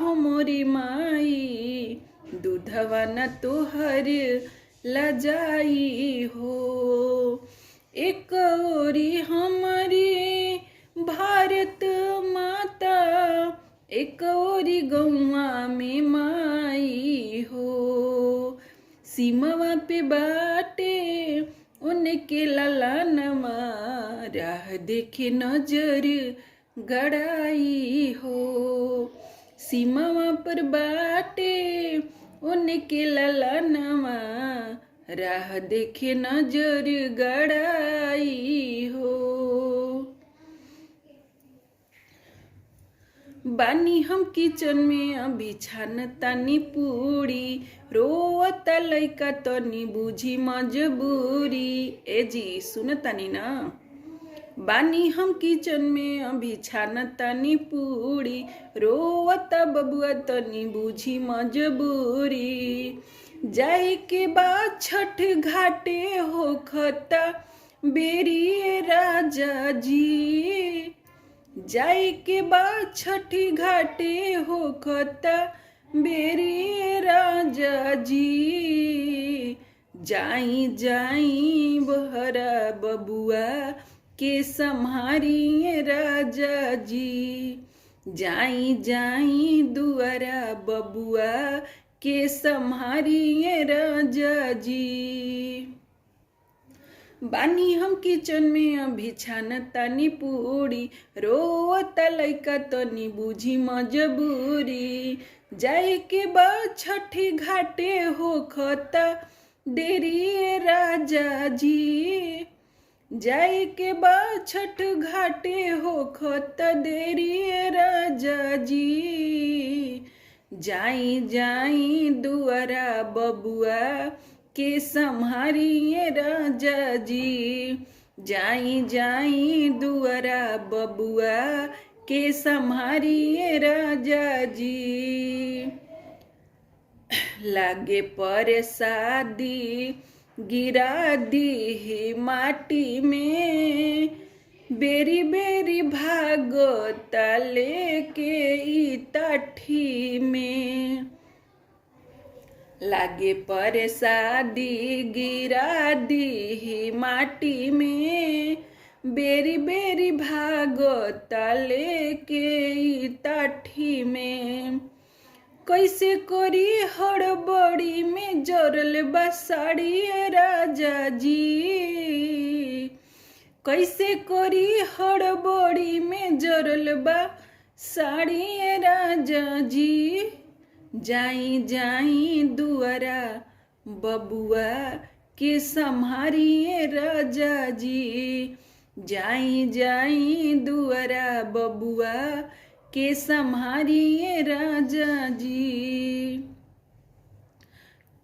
हो मोरी माई, दूधवा न तोहर लजाई हो। एक ओरी हमारी भारत माता, एक ओरी गौआ में माई हो। सीमावा पे बाटे उनके ललनवा, राह देखे नजर गड़ाई हो। सीमावा पर बाटे उनके ललनवा, राह देखे नजर गड़ाई हो। बानी हम किचन में अभी छान तानी पूरी, रोवता लइका तनी बुझी मजबूरी। ए जी सुन तानी ना। बानी हम किचन में अभी छान तानी पूरी, रोवता बबुआ तनी बुझी मजबूरी। जाए के बाद छठ घाटे होखता बेरी राजा जी, जाए के बाद छठी घाटे होखता बेरी राजा जी। जाई जाई बहरा बबुआ के सम्हारिए राजा जी। जाई जाई दुआरा बबुआ के सम्हारिए राजा जी। बानी हम किचन में अभी छानतानी पूरी, रोता लइका तनी बुझी मजबूरी। जाए के बाद छठी घाटे होखता देरी राजा जी। जाए के बाद छठ घाटे होखता देरी राजा जी। जाई जाई दुआरा बबुआ के सम्हारिए राजा जी। जाई जाई दुआरा बबुआ के सम्हारिए राजा जी। लागे पर शादी गिरा दी माटी में, बेरी बेरी भागता लेके ई ताठी में। लागे पर शादी गिरा दी माटी में, बेरी बेरी भागता लेके ई ताठी में। कैसे करी हड़बड़ी में जरल बा साड़ी राजा जी। कैसे करी हड़बड़ी में जरल बा साड़ी राजा जी। जाई जाई दुआरा बबुआ के सम्हारिए राजा जी। जाई जाई दुआरा बबुआ के सम्हारिए राजा जी।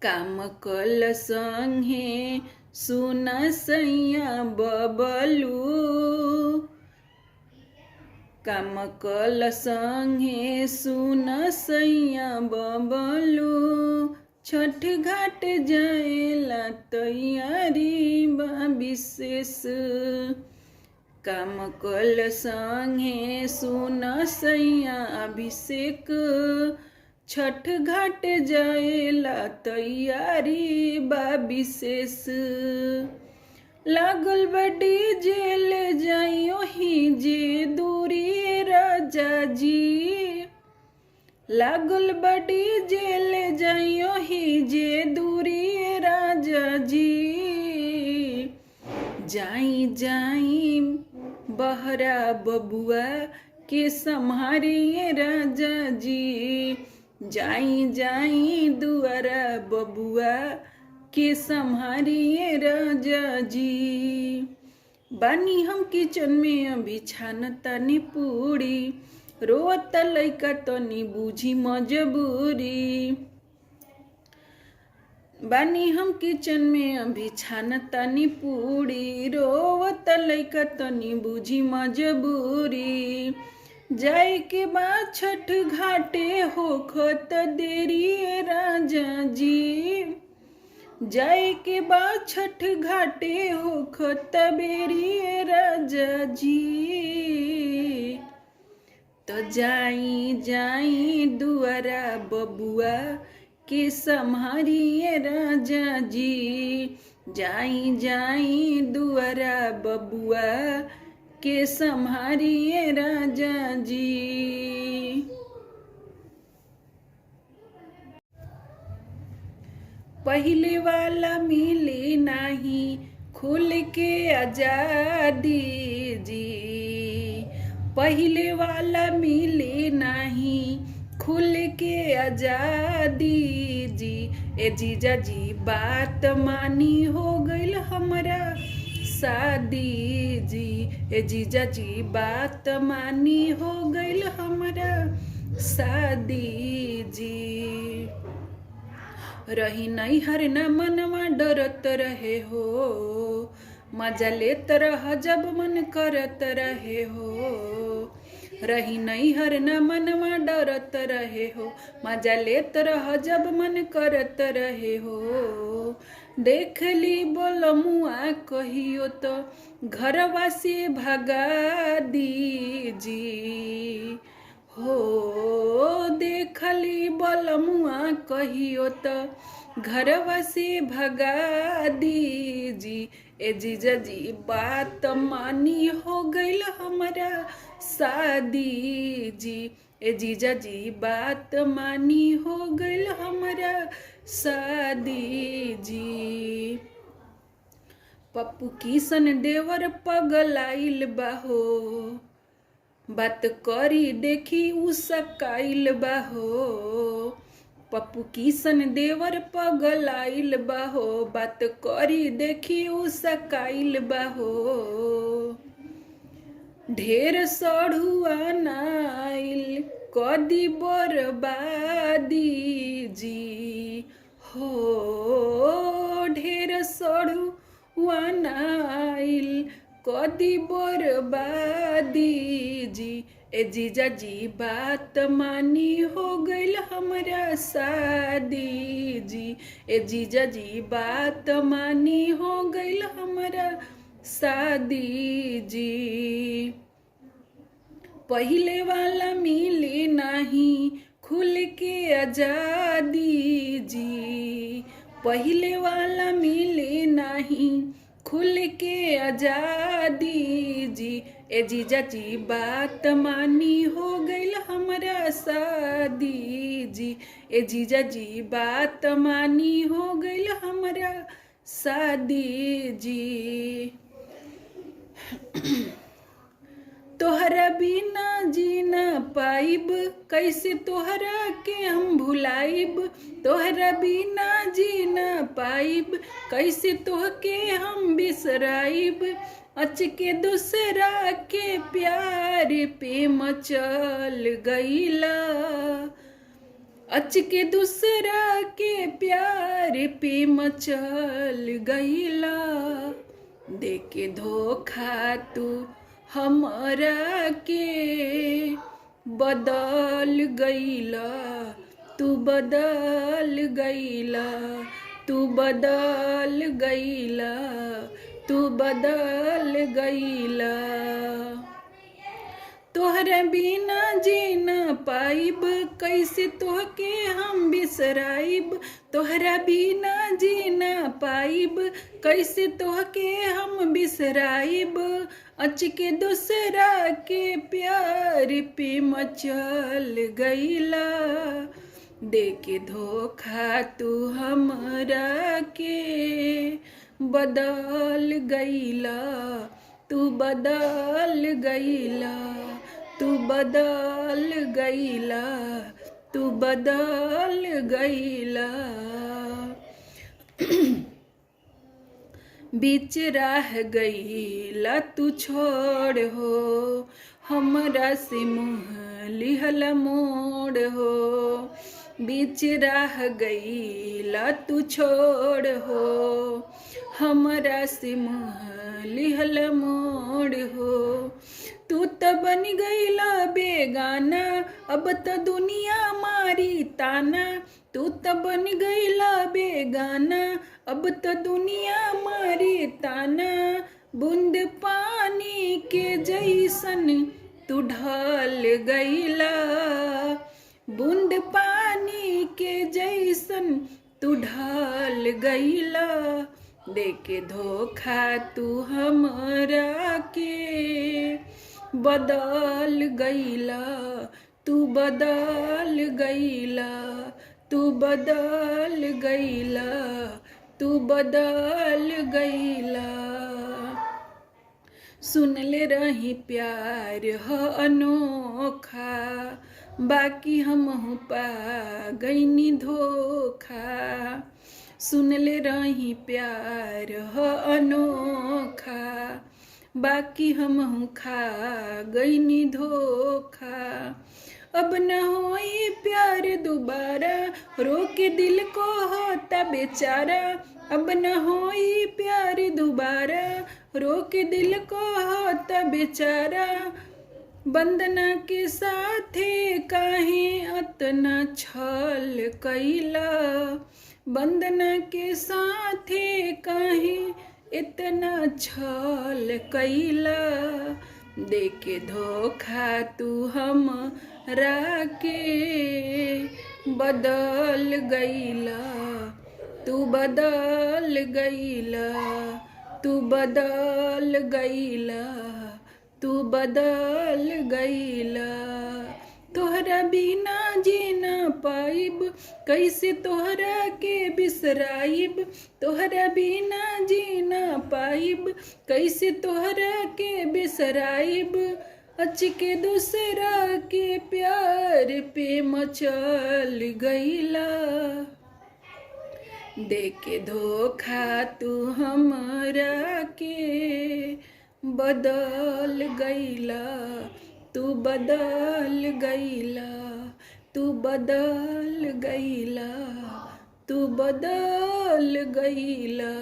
काम कल संगे सुना सैया बबलू, काम कल संगे सुना सैया बबलू। छठ घाट जाएला तैयारी बा विशेष। काम कल संगे सुना सैया अभिषेक, छठ घाट जाएला तैयारी बा विशेष। लागल बा डीजे ले जाइयो ही जे दूरी राजा जी। लागल बा डीजे ले जाइयो ही जे दूरी राजा जी। जाई जाई बहरा बबुआ के सम्हारिए राजा जी। जाई जाई दुआरा बबुआ के सम्हारिए राजा जी। बानी हम किचन में अभी छानतानी पूरी, रोता लइका तनी बुझी मजबूरी। बानी हम किचन में अभी छानतानी पूरी, रोता लइका तनी बुझी मजबूरी। जाए के बाद छठ घाटे होखत देरी राजा जी। जाए के बाद छठ घाटे होखत बेरी राजा जी। तो जाई जाई दुआरा बबुआ के सम्हारिए राजा जी। जाई जाई दुआरा बबुआ के सम्हारिए राजा जी। पहले वाला मिले नाही खुल के आजादी जी। पहले वाला मिले नाही खुल के आजादी जी। ए जीजा जी बात मानी हो गइल हमरा शादी जी। ए जीजा जी बात मानी हो गइल हमरा शादी जी। रही नहीं हर न मनवा डरत रहे हो, मजा लेत रह जब मन करत रहे हो। रही नहीं हर न मनवा डरत रहे हो, मजा लेत रह जब मन करत रहे हो। देख ली बोलमुआ कहियो तो घरवा से भगा दीजी हो। देखली बोलमुआ कहियो तो घरवा से भगा दीजी। ए जीजा जी बात मानी हो गईल हमारा शादी जी। ए जीजा जी बात मानी हो गईल हमारा शादी जी। पप्पू किशन देवर पगलाइल बाहो, बात करी देखी उसकाइल बाहो। पप्पू किशन देवर पगलाइल बाहो, बात करी देखी उसकाइल बाहो। ढेर सढ़ुआ नाइल कदी बर्बादी जी हो। ढेर सढ़ुआ नाइल कदी बर्बादी जी। ए जीजा जी बात मानी हो गईल हमारा शादी जी। ए जीजा जी बात मानी हो गईल हमारा शादी जी। पहले वाला मिले नहीं खुल के आजादी जी। पहले वाला मिले नहीं खुल के आजादी जी। ए जीजा जी बात मानी हो गईल हमारा शादी जी। ए जीजा जी बात मानी हो गईल हमारा शादी जी। तोहरा बिना जीना पाइब कैसे तोहरा के हम भुलाइब। तोहरा बिना जीना पाइब कैसे तोहके हम बिसराइब। अच के दूसरा के प्यार पे मचल गईला। अच के दूसरा के प्यार पे मचल गईला। देके धोखा तू हमरा के बदल गईला। तू बदल गईला। तू बदल गईला। तू बदल गईला। तोहरा बिना जीना पाइब कैसे तोहके हम बिसराइब। तोहरा बिना जीना पाइब कैसे तोहके हम बिसराइब। अच के दूसरा के प्यार पे मचल गईला। देके धोखा तू हमरा के बदल गईला। तू बदल गईला। तू बदल गईला। तू बदल गईला। बीच राह गईला तू छोड़ हो, हमरा से मुँह लिहल मोड़ हो। बीच राह गईला तू छोड़ हो, हमरा से मुँह लिहल मोड़ हो। तू त बन गईला बेगाना अब त दुनिया मारी ताना। तू त बन गईला बेगाना अब त दुनिया मारी ताना। बूंद पानी के जैसन तू ढल गईला। बूंद पानी के जैसन तू ढल गईला। देके धोखा तू हमरा के बदल गईला। तू बदल गईला। तू बदल गईला। तू बदल गईला। सुनले रही प्यार ह अनोखा, बाकी हमहू पा गईनी धोखा। सुनले रही प्यार ह अनोखा, बाकी हमहू खा गईनी धोखा। अब न होई प्यार दोबारा, रो के दिल को होता बेचारा। अब न होई प्यार दोबारा, रो के दिल को होता बेचारा। बंदना के साथे काहे अतना छल कैला। बंदना के साथे काहे इतना छल कैला। देके धोखा तू हमरा के बदल गईला। तू बदल गईला। तू बदल गईला, तू बदल गईला। तोहरा बिना जीना पाइब, कैसे तोहरा के बिसराइब। तोहरा बिना जीना पाइब, कैसे तोहरा के बिसराइब। अच के दूसरा के प्यार पे मचल गईला। देके धोखा तू हमरा के बदल गईला, तू बदल गईला, तू बदल गईला, तू बदल गईला।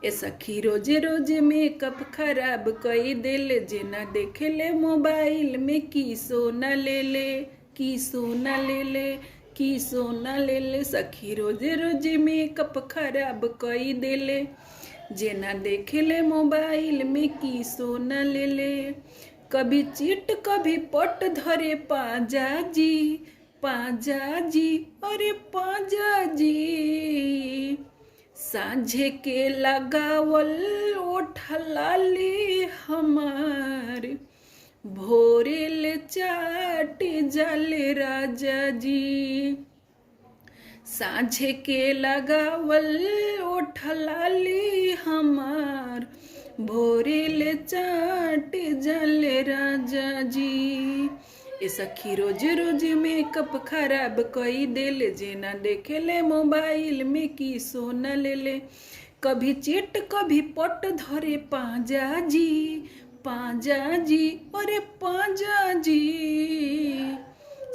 ए सखी रोजे रोजे मेकअप खराब कई दिल, जेना देखेले मोबाइल में की सोना ले ले, की सोना ले ले, की सोना ले ले। सखी रोजे रोजे मेकअप खराब कई दिले, जेना देखेले मोबाइल में की सोना ले ले। कभी चिट कभी पट धरे पाजा जी, पाजा जी, अरे पाजा जी। सांझे के लगावल ओठलाली हमार, भोरे ले चाट जाले राजा जी। सांझे के लगावल ओठलाली हमार, भोरे ले चाट जाले राजा जी। ए सखी रोज रोज मेकअप खराब कई दिल, जेना देखेले मोबाइल में की सोना ले ले। कभी चिट कभी पट धरे पाजा जी, पाजा जी, अरे पाजा जी।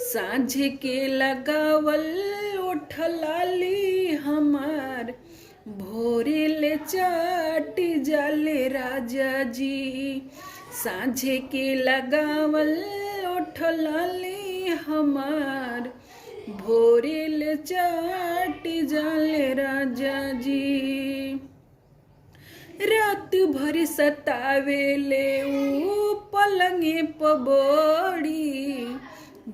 सांझे के लगावल ओठलाली हमार, भोरे ले चाट जाले राजा जी। सांझे के लगावल ओठलाली हमार, भोरे ले चाट जाले राजा जी। रात भर सतावेले ऊ पलंगे पबड़ी,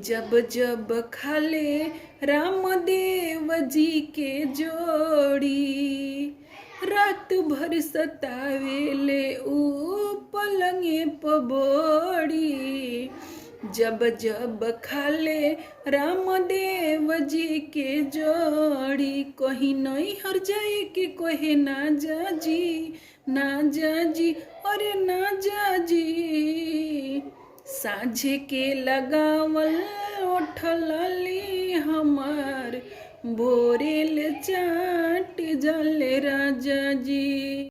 जब जब खाले रामदेव जी के जोड़ी। रात भर सतावेले ऊ पलंगे पबड़ी, जब जब खाले रामदेव जी के जोड़ी। कहीं नहीं हर जाए कि कोहे ना जा जी, ना जा जी, अरे ना जा जी। सांझे के लगावल ओठलाली हमार, भोरे ले चाट जाले राजा जी।